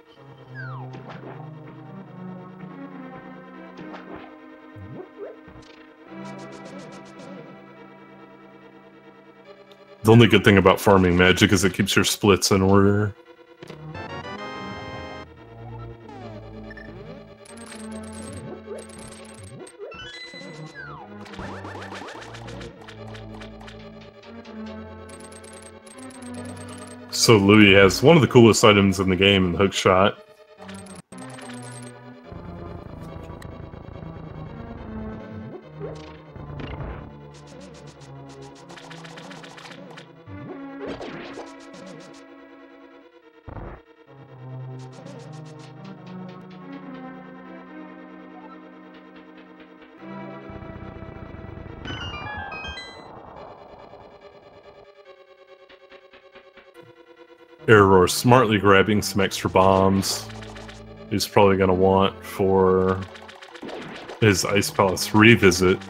[SPEAKER 1] The only good thing about farming magic is it keeps your splits in order. So Louis has one of the coolest items in the game, the hook shot. Eriror smartly grabbing some extra bombs. He's probably going to want for his Ice Palace revisit.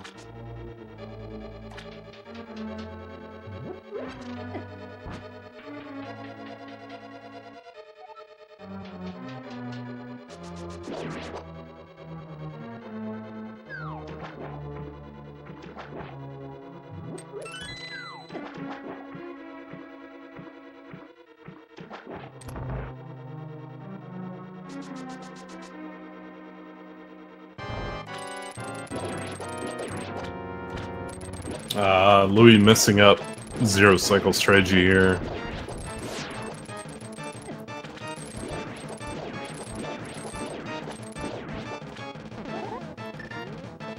[SPEAKER 1] Louis messing up zero cycle strategy here.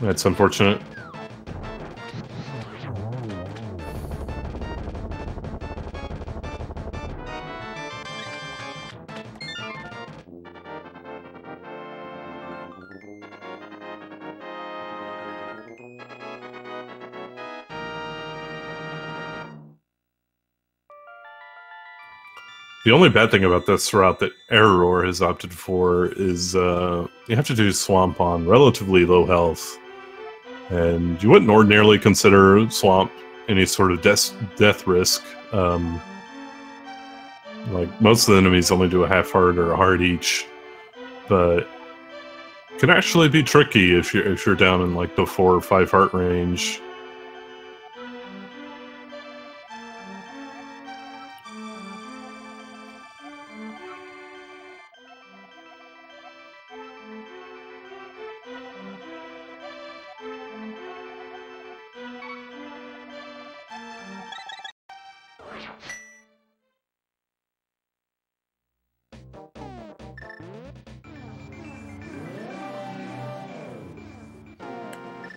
[SPEAKER 1] That's unfortunate. The only bad thing about this route that Eriror has opted for is you have to do Swamp on relatively low health. And you wouldn't ordinarily consider Swamp any sort of death risk. Like, most of the enemies only do a half heart or a heart each. But it can actually be tricky if you're down in like the 4 or 5 heart range.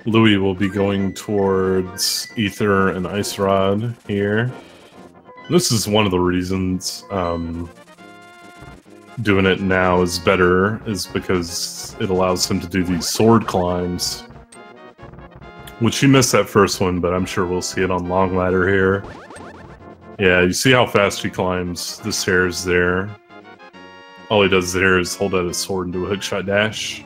[SPEAKER 1] Louis will be going towards Ether and Ice Rod here. This is one of the reasons doing it now is better, is because it allows him to do these sword climbs. Which he missed that first one, but I'm sure we'll see it on Long Ladder here. Yeah, you see how fast he climbs the stairs there. All he does there is hold out his sword and do a hookshot dash.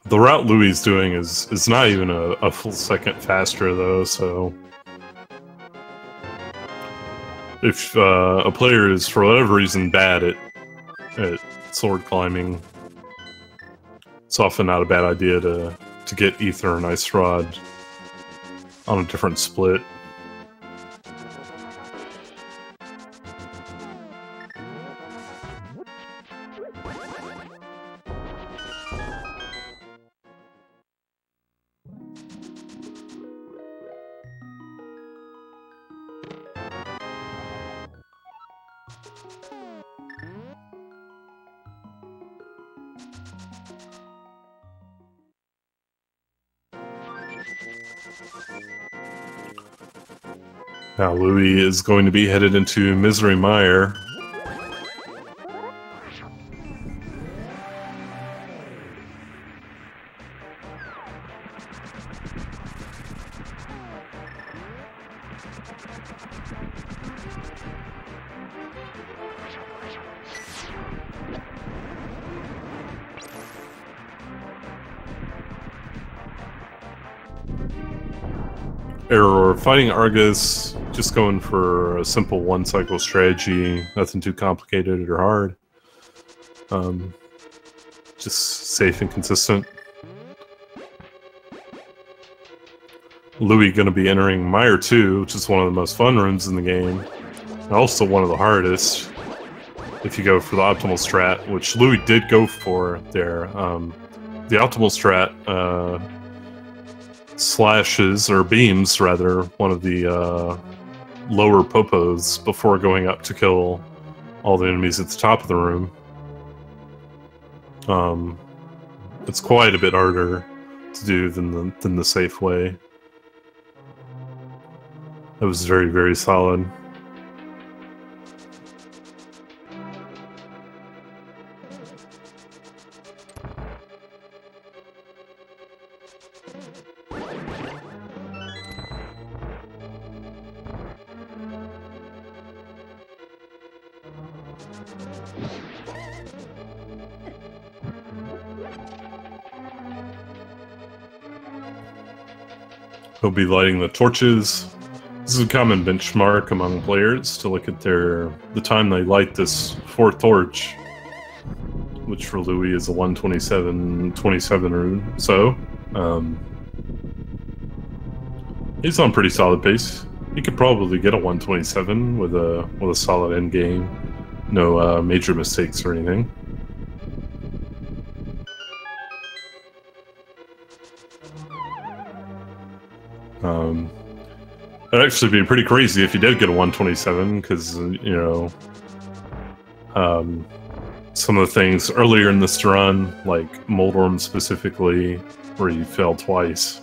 [SPEAKER 1] The route Louis is doing is not even a full second faster, though, so... If a player is, for whatever reason, bad at sword climbing, it's often not a bad idea to get Ether and Ice Rod on a different split. Now Louis is going to be headed into Misery Mire. Eriror fighting Argus, just going for a simple one-cycle strategy, nothing too complicated or hard. Just safe and consistent. Louis going to be entering Mire 2, which is one of the most fun rooms in the game, and also one of the hardest if you go for the optimal strat, which Louis did go for there. The optimal strat slashes, or beams rather, one of the lower popos before going up to kill all the enemies at the top of the room. It's quite a bit harder to do than the safe way. That was very, very solid. He'll be lighting the torches. This is a common benchmark among players to look at the time they light this fourth torch, which for Louis is a 1:27:27 rune. So, he's on pretty solid pace. He could probably get a 1:27 with a solid end game, no major mistakes or anything. That'd actually be pretty crazy if you did get a 1:27, because, you know, some of the things earlier in this run, like Moldorm specifically, where you failed twice,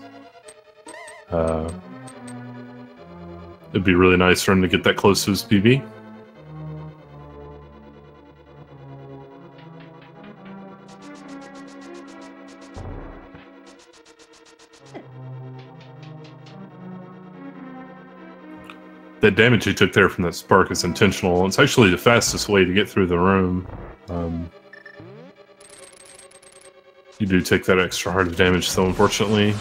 [SPEAKER 1] it'd be really nice for him to get that close to his PB. That damage he took there from that spark is intentional. It's actually the fastest way to get through the room. You do take that extra heart of damage, though, unfortunately.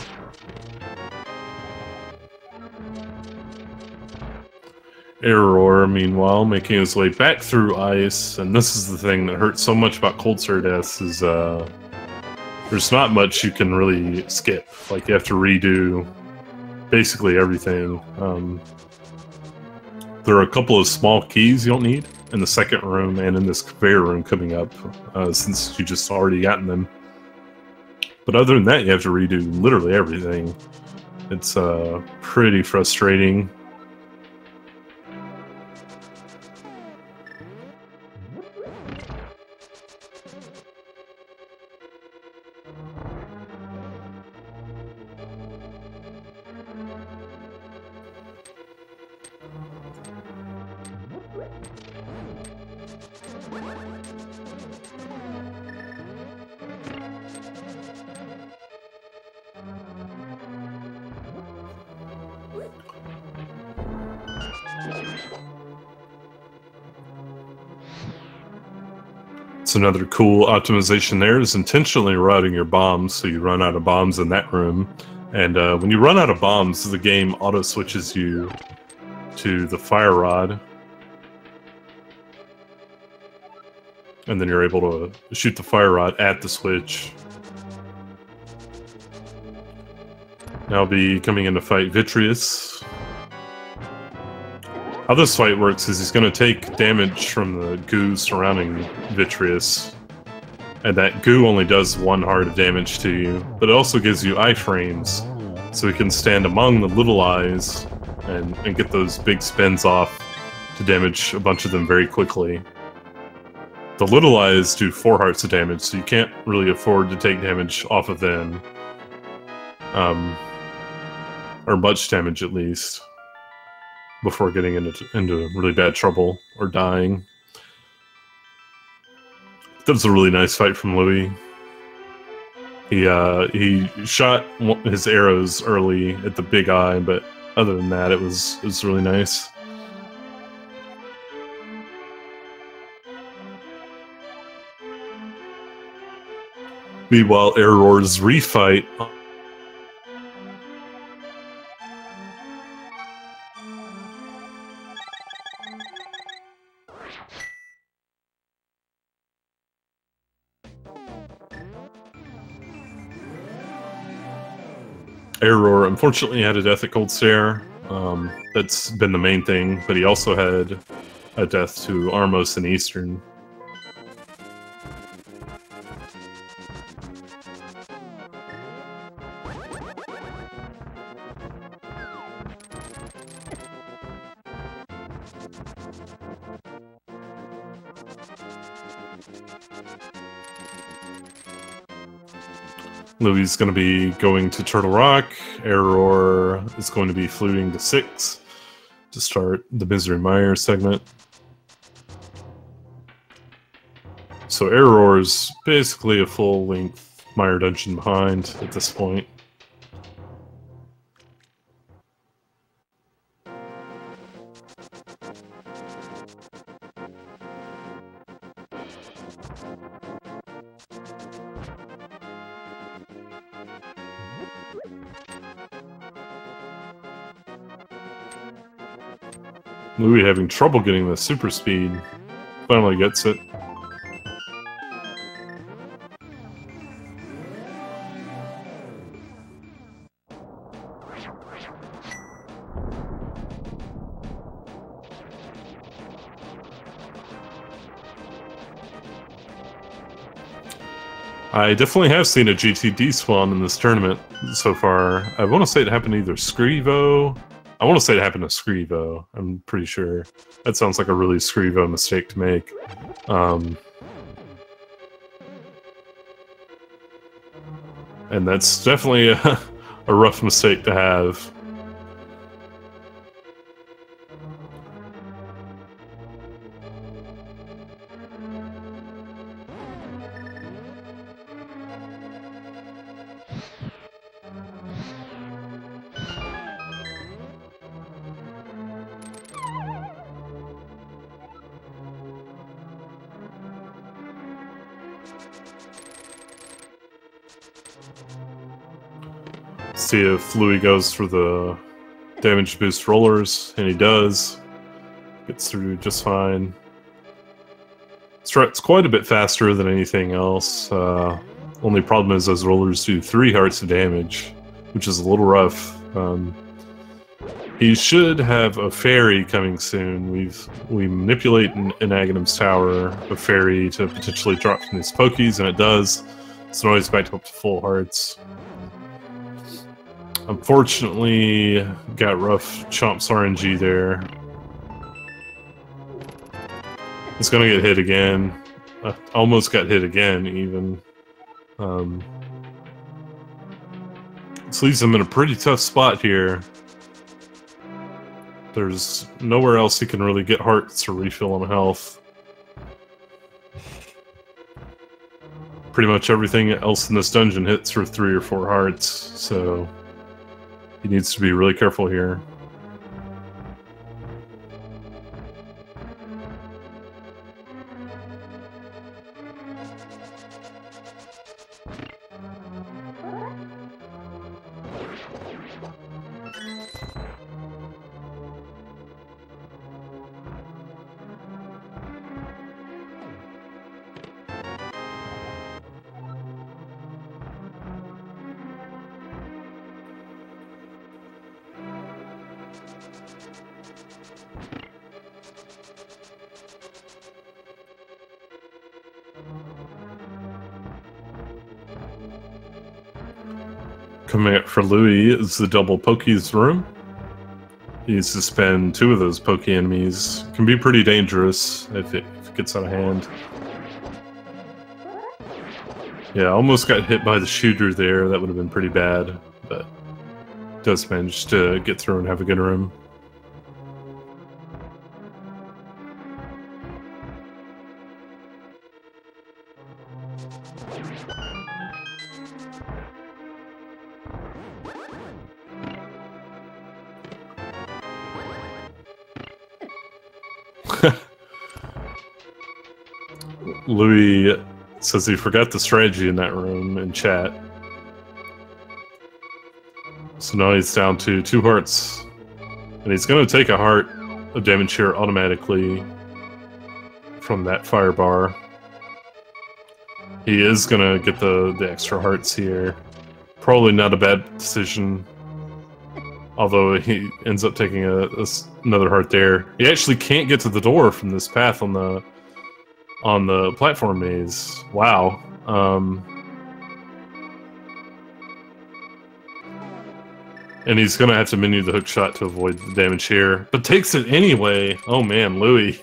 [SPEAKER 1] Eriror, meanwhile, making his way back through ice, and this is the thing that hurts so much about Cold Sword S, is there's not much you can really skip. Like, you have to redo basically everything. There are a couple of small keys you don't need in the second room and in this conveyor room coming up, since you just already gotten them. But other than that, you have to redo literally everything. It's pretty frustrating. It's another cool optimization there, is intentionally routing your bombs so you run out of bombs in that room. And when you run out of bombs, the game auto-switches you to the fire rod. And then you're able to shoot the fire rod at the switch. Now I'll be coming in to fight Vitreous. How this fight works is he's going to take damage from the goo surrounding Vitreous, and that goo only does 1 heart of damage to you, but it also gives you iframes, so he can stand among the little eyes and get those big spins off to damage a bunch of them very quickly. The little eyes do 4 hearts of damage, so you can't really afford to take damage off of them. Or much damage, at least, before getting into really bad trouble or dying. That was a really nice fight from Louis. He shot his arrows early at the big eye, but other than that, it was really nice. Meanwhile, Eriror's refight. Eriror unfortunately had a death at Cold Stare. That's been the main thing, but he also had a death to Armos in Eastern. Louis is going to be going to Turtle Rock. Eriror is going to be fluting to 6 to start the Misery Mire segment. So Eriror is basically a full-length Mire dungeon behind at this point. Louis having trouble getting the super speed. Finally gets it. I definitely have seen a GTD spawn in this tournament so far. I want to say it happened to either Scrivo. I want to say it happened to Scrivo. I'm pretty sure. That sounds like a really Scrivo mistake to make. And that's definitely a rough mistake to have. See if Louis goes for the damage boost rollers, and he does. Gets through just fine. It's quite a bit faster than anything else. Only problem is those rollers do 3 hearts of damage, which is a little rough. He should have a fairy coming soon. We manipulate in Aghanim's tower a fairy to potentially drop from these pokies, and it does. So now he's back up to full hearts. Unfortunately, got rough Chomp's RNG there. It's gonna get hit again. Almost got hit again, even. This leaves him in a pretty tough spot here. There's nowhere else he can really get hearts or refill on health. Pretty much everything else in this dungeon hits for 3 or 4 hearts, so he needs to be really careful here. Coming up for Louis is the double Poke's room. He needs to spend 2 of those Poke enemies. Can be pretty dangerous if it gets out of hand. Yeah, almost got hit by the shooter there. That would have been pretty bad, but does manage to get through and have a good room. Louis says he forgot the strategy in that room in chat. So now he's down to 2 hearts. And he's going to take a heart of damage here automatically from that fire bar. He is going to get the extra hearts here. Probably not a bad decision. Although he ends up taking another heart there. He actually can't get to the door from this path on the platform maze. Wow. And he's gonna have to menu the hook shot to avoid the damage here, but takes it anyway. Oh man, Louis.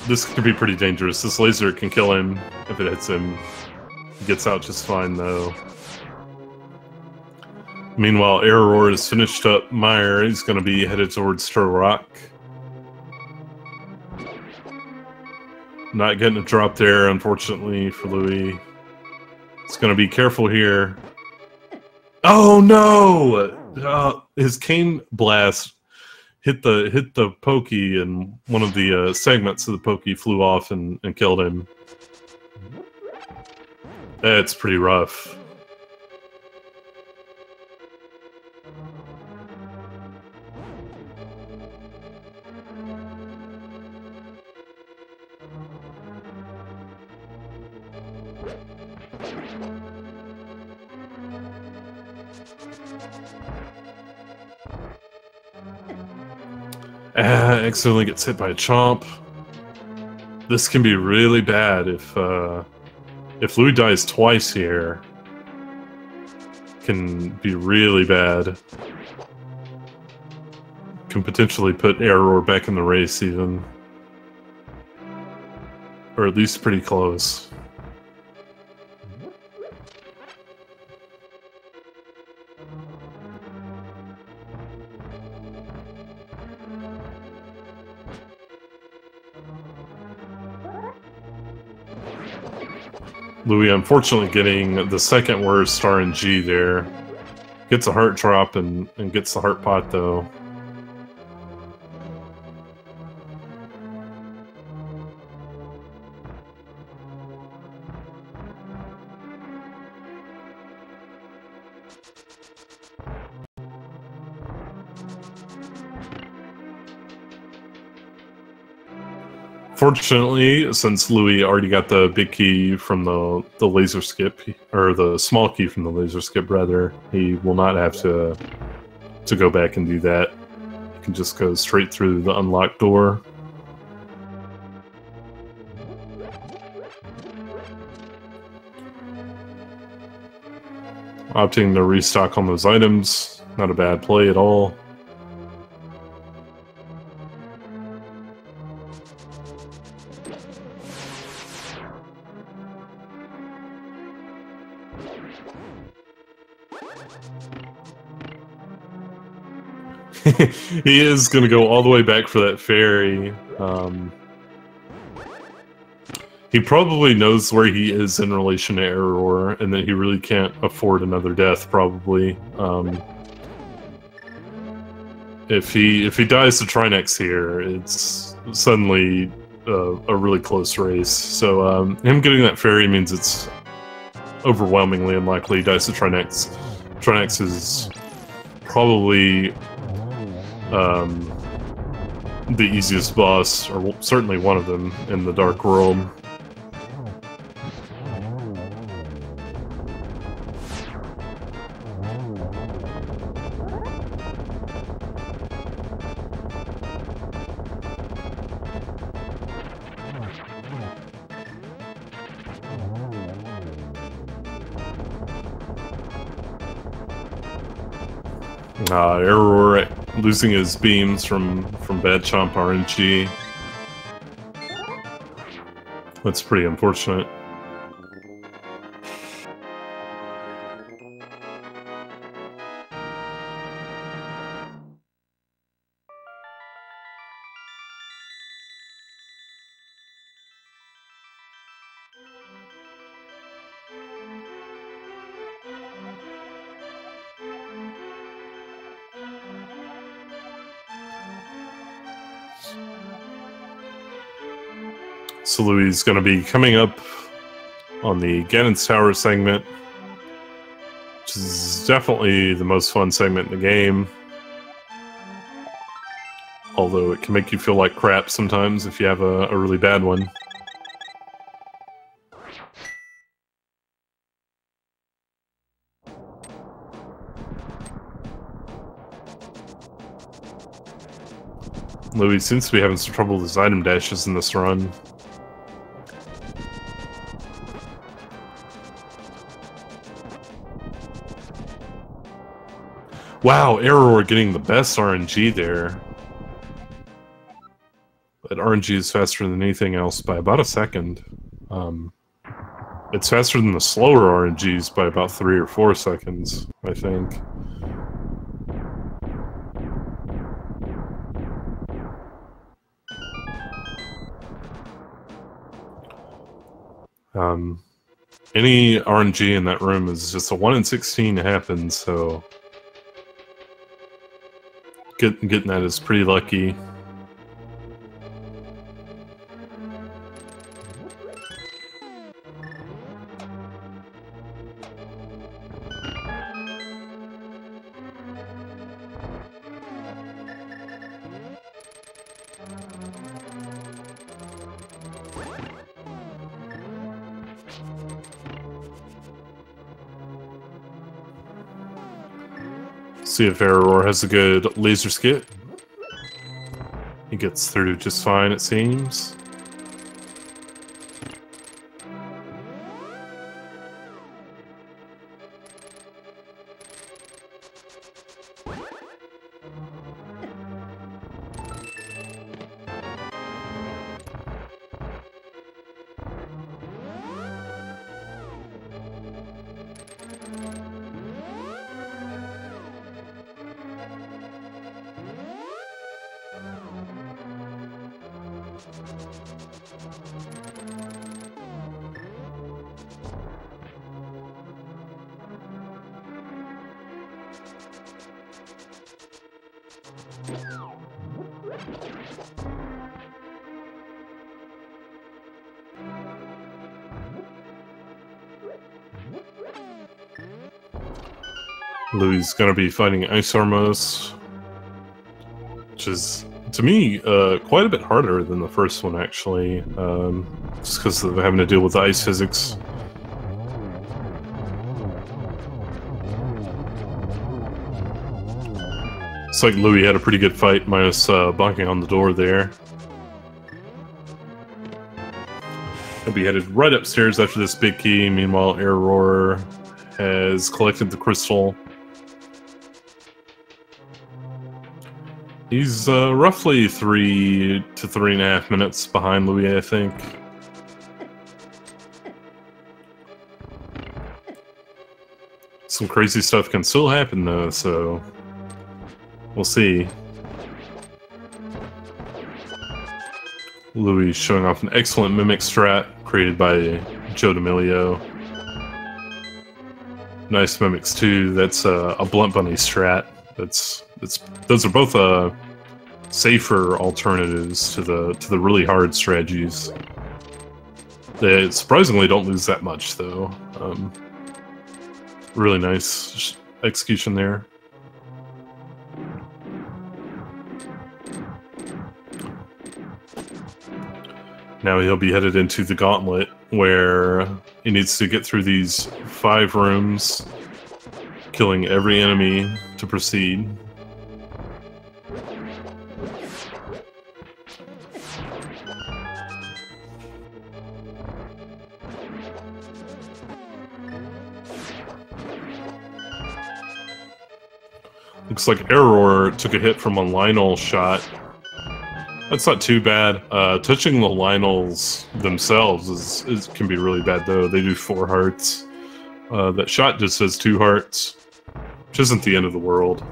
[SPEAKER 1] This could be pretty dangerous. This laser can kill him if it hits him. He gets out just fine, though. Meanwhile, Eriror has finished up Meyer. He's going to be headed towards Turrock. Not getting a drop there, unfortunately, for Louis. He's going to be careful here. Oh, no! His cane blast hit the pokey, and one of the segments of the pokey flew off and killed him. That's pretty rough. Accidentally gets hit by a chomp. This can be really bad if Louis dies twice here. Can be really bad. Can potentially put Eriror back in the race even. Or at least pretty close. Louis unfortunately getting the second worst RNG there. Gets a heart drop and gets the heart pot though. Fortunately, since Louis already got the big key from the laser skip, or the small key from the laser skip rather, he will not have to go back and do that. He can just go straight through the unlocked door. Opting to restock on those items, not a bad play at all. He is going to go all the way back for that fairy. He probably knows where he is in relation to Eriror, and that he really can't afford another death, probably. If he dies to Trinex here, it's suddenly a really close race. So him getting that fairy means it's overwhelmingly unlikely he dies to Trinex. Trinex is probably the easiest boss, or certainly one of them, in the Dark World. Eriror losing his beams from bad chomp RNG. That's pretty unfortunate. So Louis is going to be coming up on the Ganon's Tower segment, which is definitely the most fun segment in the game. Although it can make you feel like crap sometimes if you have a really bad one. Louis seems to be having some trouble with his item dashes in this run. Wow, Eriror getting the best RNG there. That RNG is faster than anything else by about a second. It's faster than the slower RNGs by about 3 or 4 seconds, I think. Any RNG in that room is just a 1 in 16 happens, so getting that is pretty lucky. See if Eriror has a good laser skit. He gets through just fine, it seems. Louis is going to be fighting Ice Armos, which is, to me, quite a bit harder than the first one, actually, just because of having to deal with the ice physics. Looks like Louis had a pretty good fight, minus bonking on the door there. He'll be headed right upstairs after this big key. Meanwhile, Eriror has collected the crystal. He's roughly 3 to 3.5 minutes behind Louis, I think. Some crazy stuff can still happen, though, so we'll see. Louis showing off an excellent mimic strat created by Joe D'Amelio. Nice mimics too. That's a blunt bunny strat. Those are both safer alternatives to the really hard strategies. They surprisingly don't lose that much though. Really nice execution there. Now he'll be headed into the gauntlet, where he needs to get through these 5 rooms, killing every enemy to proceed. Looks like Eriror took a hit from a Lionel shot. That's not too bad. Touching the Lionels themselves can be really bad, though. They do 4 hearts. That shot just says 2 hearts, which isn't the end of the world.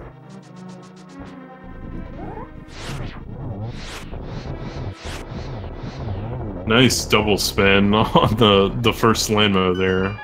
[SPEAKER 1] Nice double spin on the first landmo there.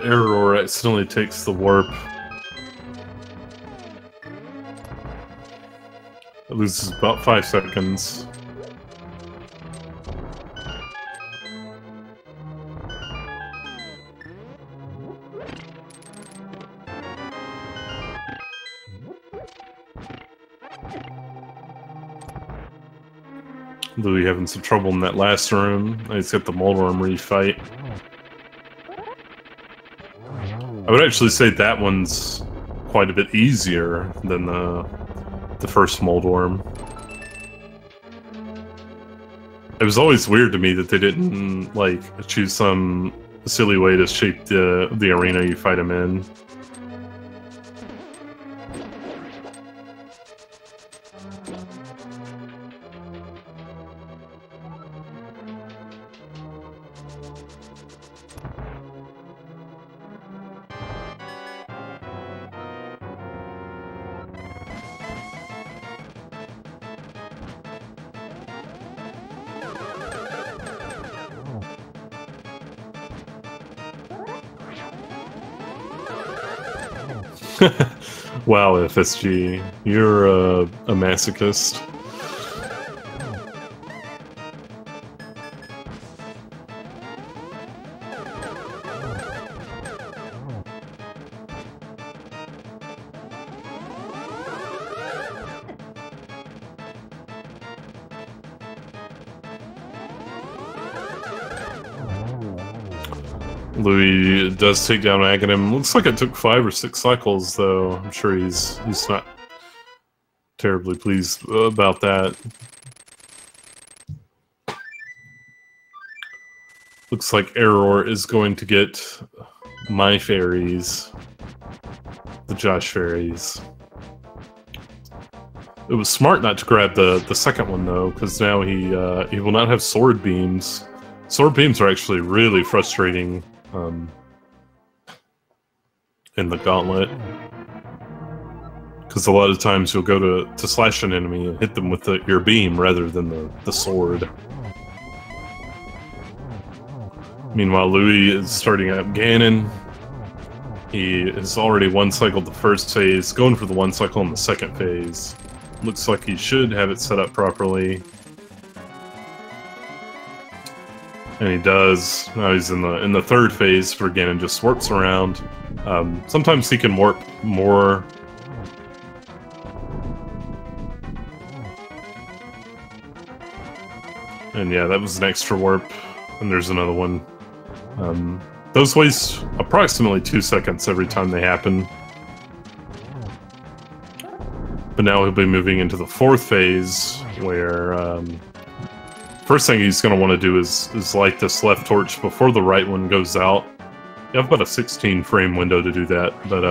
[SPEAKER 1] Eriror accidentally takes the warp. It loses about 5 seconds. Louis having some trouble in that last room. He's got the Moldworm refight. I would actually say that one's quite a bit easier than the first Moldworm. It was always weird to me that they didn't, like, choose some silly way to shape the arena you fight him in. Wow, FSG, you're a masochist. Louis does take down Aghanim. Looks like it took 5 or 6 cycles, though. I'm sure he's not terribly pleased about that. Looks like Eriror is going to get my fairies, the Josh fairies. It was smart not to grab the second one, though, because now he will not have sword beams. Sword beams are actually really frustrating in the gauntlet, because a lot of times you'll go to slash an enemy and hit them with your beam rather than the sword. Meanwhile, Louis is starting up Ganon. He has already one-cycled the first phase, going for the one cycle in the second phase. Looks like he should have it set up properly. And he does. Now he's in the third phase where Ganon just warps around. Sometimes he can warp more. And yeah, that was an extra warp. And there's another one. Those waste approximately 2 seconds every time they happen. But now he'll be moving into the fourth phase, where first thing he's going to want to do is light this left torch before the right one goes out. You have about a 16 frame window to do that, but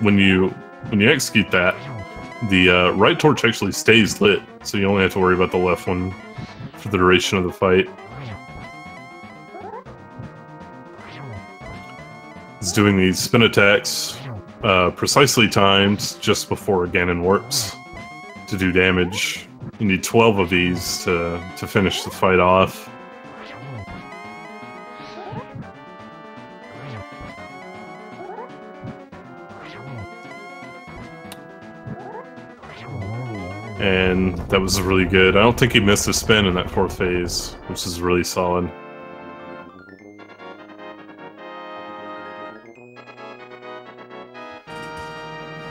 [SPEAKER 1] when you execute that, the right torch actually stays lit, so you only have to worry about the left one for the duration of the fight. He's doing these spin attacks, precisely timed just before Ganon warps to do damage. You need 12 of these to finish the fight off. And that was really good. I don't think he missed a spin in that fourth phase, which is really solid.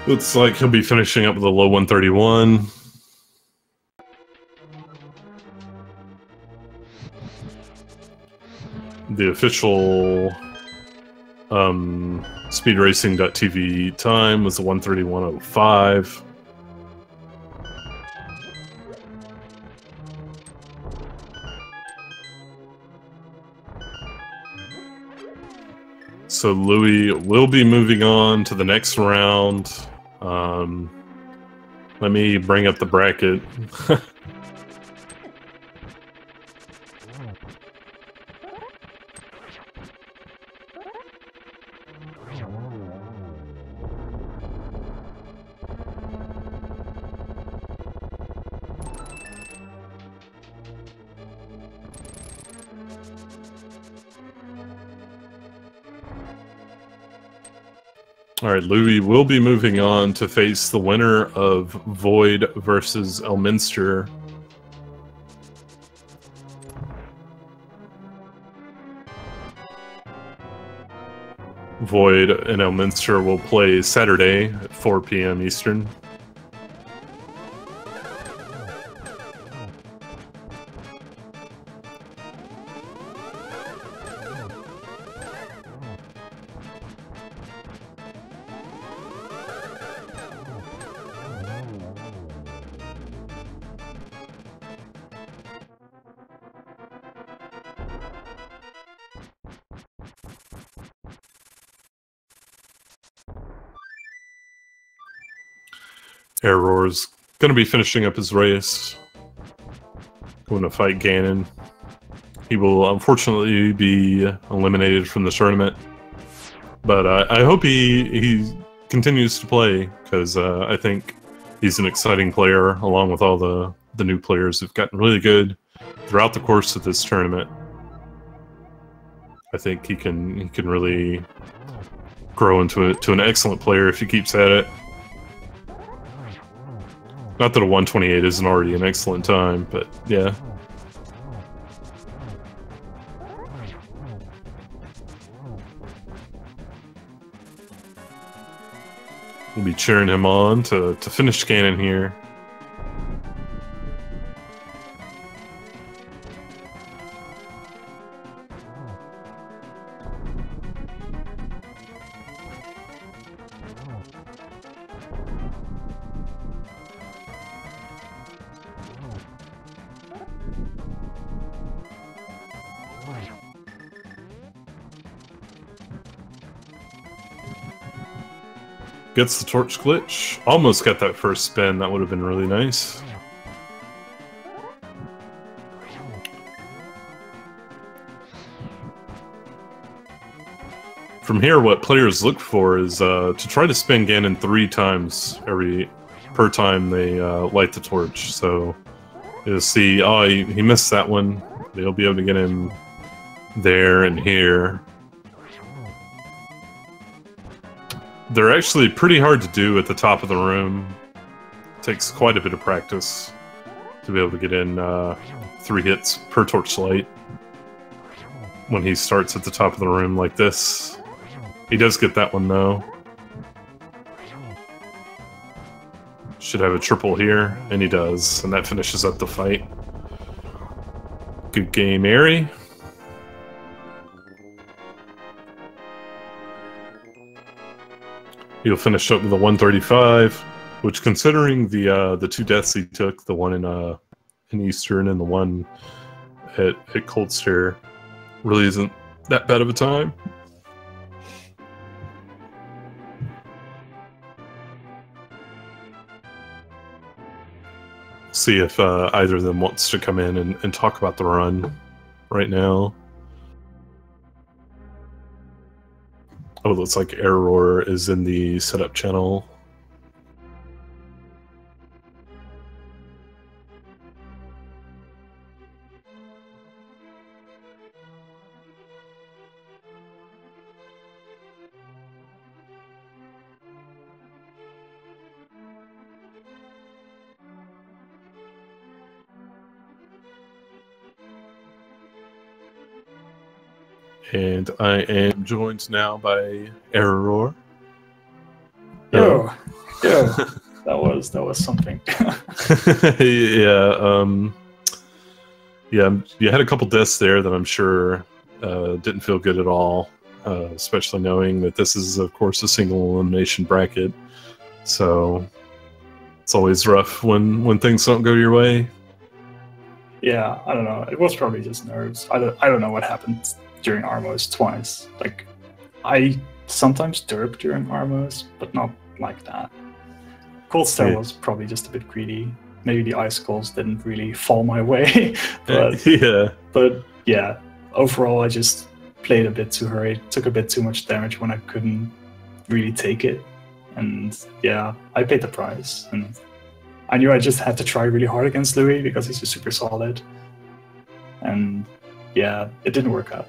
[SPEAKER 1] Looks like he'll be finishing up with a low 131. The official speedracing.tv time was a 131.05. So Louis will be moving on to the next round. Let me bring up the bracket. Alright, Louis will be moving on to face the winner of Void versus Elminster. Void and Elminster will play Saturday at 4 p.m. Eastern. Eriror's going to be finishing up his race. Going to fight Ganon. He will unfortunately be eliminated from the tournament. But I hope he continues to play, because I think he's an exciting player, along with all the new players who've gotten really good throughout the course of this tournament. I think he can really grow into an excellent player if he keeps at it. Not that a 128 isn't already an excellent time, but yeah. We'll be cheering him on to finish Ganon here. Gets the torch glitch. Almost got that first spin. That would have been really nice. From here, what players look for is to try to spin Ganon 3 times per time they light the torch. So you'll see, oh, he missed that one. They'll be able to get him there and here. They're actually pretty hard to do at the top of the room. It takes quite a bit of practice to be able to get in 3 hits per torchlight when he starts at the top of the room like this. He does get that one though. Should have a triple here, and he does, and that finishes up the fight. Good game, Eri. He'll finish up with a 135, which, considering the 2 deaths he took, the one in Eastern and the one at Cold Stare, really isn't that bad of a time. See if either of them wants to come in and talk about the run right now. Oh, it looks like Eriror is in the setup channel. And I am joined now by Eriror.
[SPEAKER 2] Yo, that was something.
[SPEAKER 1] Yeah, you had a couple deaths there that I'm sure didn't feel good at all, especially knowing that this is, of course, a single elimination bracket. So it's always rough when things don't go your way.
[SPEAKER 2] Yeah, I don't know. It was probably just nerves. I don't know what happened during Armos twice. Like, I sometimes derp during Armos, but not like that. Cold Stare was probably just a bit greedy. Maybe the icicles didn't really fall my way, but yeah. Overall, I just played a bit too hurried, took a bit too much damage when I couldn't really take it, and yeah, I paid the price. And I knew I just had to try really hard against Louis because he's just super solid, and yeah, it didn't work out.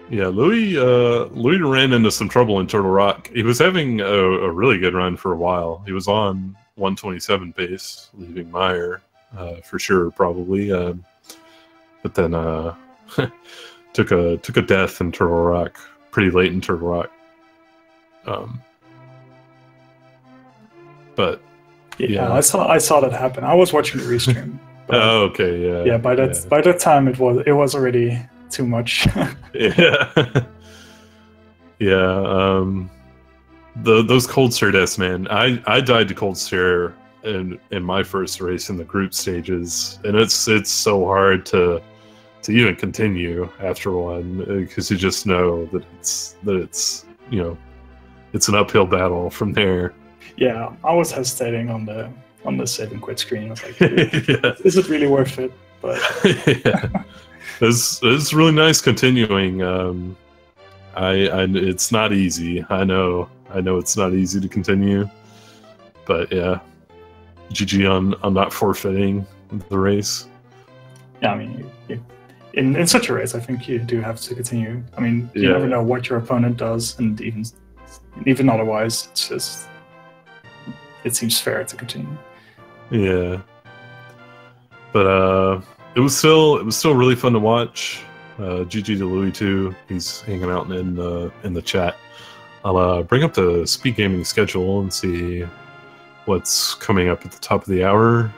[SPEAKER 1] Yeah, Louis ran into some trouble in Turtle Rock. He was having a really good run for a while. He was on 127 pace, leaving Meyer for sure, probably. But then took a death in Turtle Rock pretty late in Turtle Rock. But
[SPEAKER 2] yeah, I saw that happen. I was watching the restream.
[SPEAKER 1] Oh, okay, yeah.
[SPEAKER 2] Yeah, by that time it was already too much.
[SPEAKER 1] Yeah. Yeah. Those cold stare deaths, man. I died to cold stare in my first race in the group stages, and it's so hard to even continue after one because you just know that it's it's an uphill battle from there.
[SPEAKER 2] Yeah, I was hesitating on the save and quit screen. I was like, is it really worth it? But
[SPEAKER 1] yeah. It's really nice continuing. It's not easy. I know it's not easy to continue, but yeah, GG on not forfeiting the race.
[SPEAKER 2] Yeah, I mean, in such a race, I think you do have to continue. I mean, you never know what your opponent does, and even otherwise, it seems fair to continue.
[SPEAKER 1] Yeah, but it was still really fun to watch. GG to Louis too. He's hanging out in the chat. I'll bring up the speed gaming schedule and see what's coming up at the top of the hour.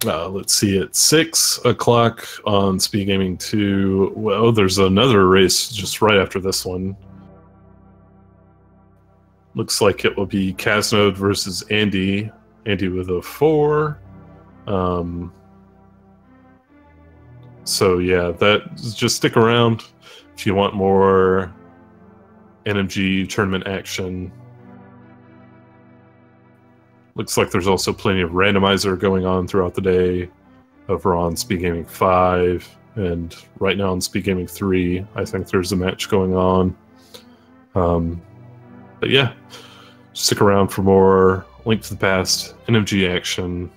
[SPEAKER 1] Let's see, at 6 o'clock on Speed Gaming 2. Well, there's another race just right after this one. Looks like it will be Casnode versus Andy. Andy with a 4. So yeah, just stick around if you want more NMG tournament action. Looks like there's also plenty of randomizer going on throughout the day over on Speed Gaming 5, and right now on Speed Gaming 3, I think there's a match going on. But yeah, stick around for more Link to the Past NMG action.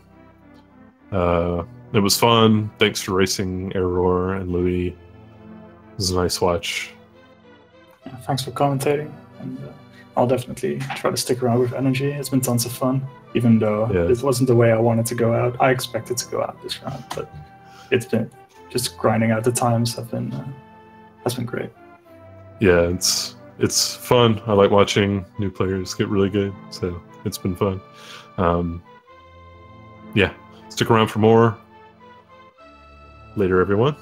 [SPEAKER 1] It was fun. Thanks for racing Eriror and Louis. It was a nice watch.
[SPEAKER 2] Yeah, thanks for commentating, and I'll definitely try to stick around with energy. It's been tons of fun, even though it wasn't the way I wanted to go out. I expected to go out this round, but it's been just grinding out the times has been great.
[SPEAKER 1] Yeah, it's fun. I like watching new players get really good, so it's been fun. Yeah, stick around for more. Later, everyone.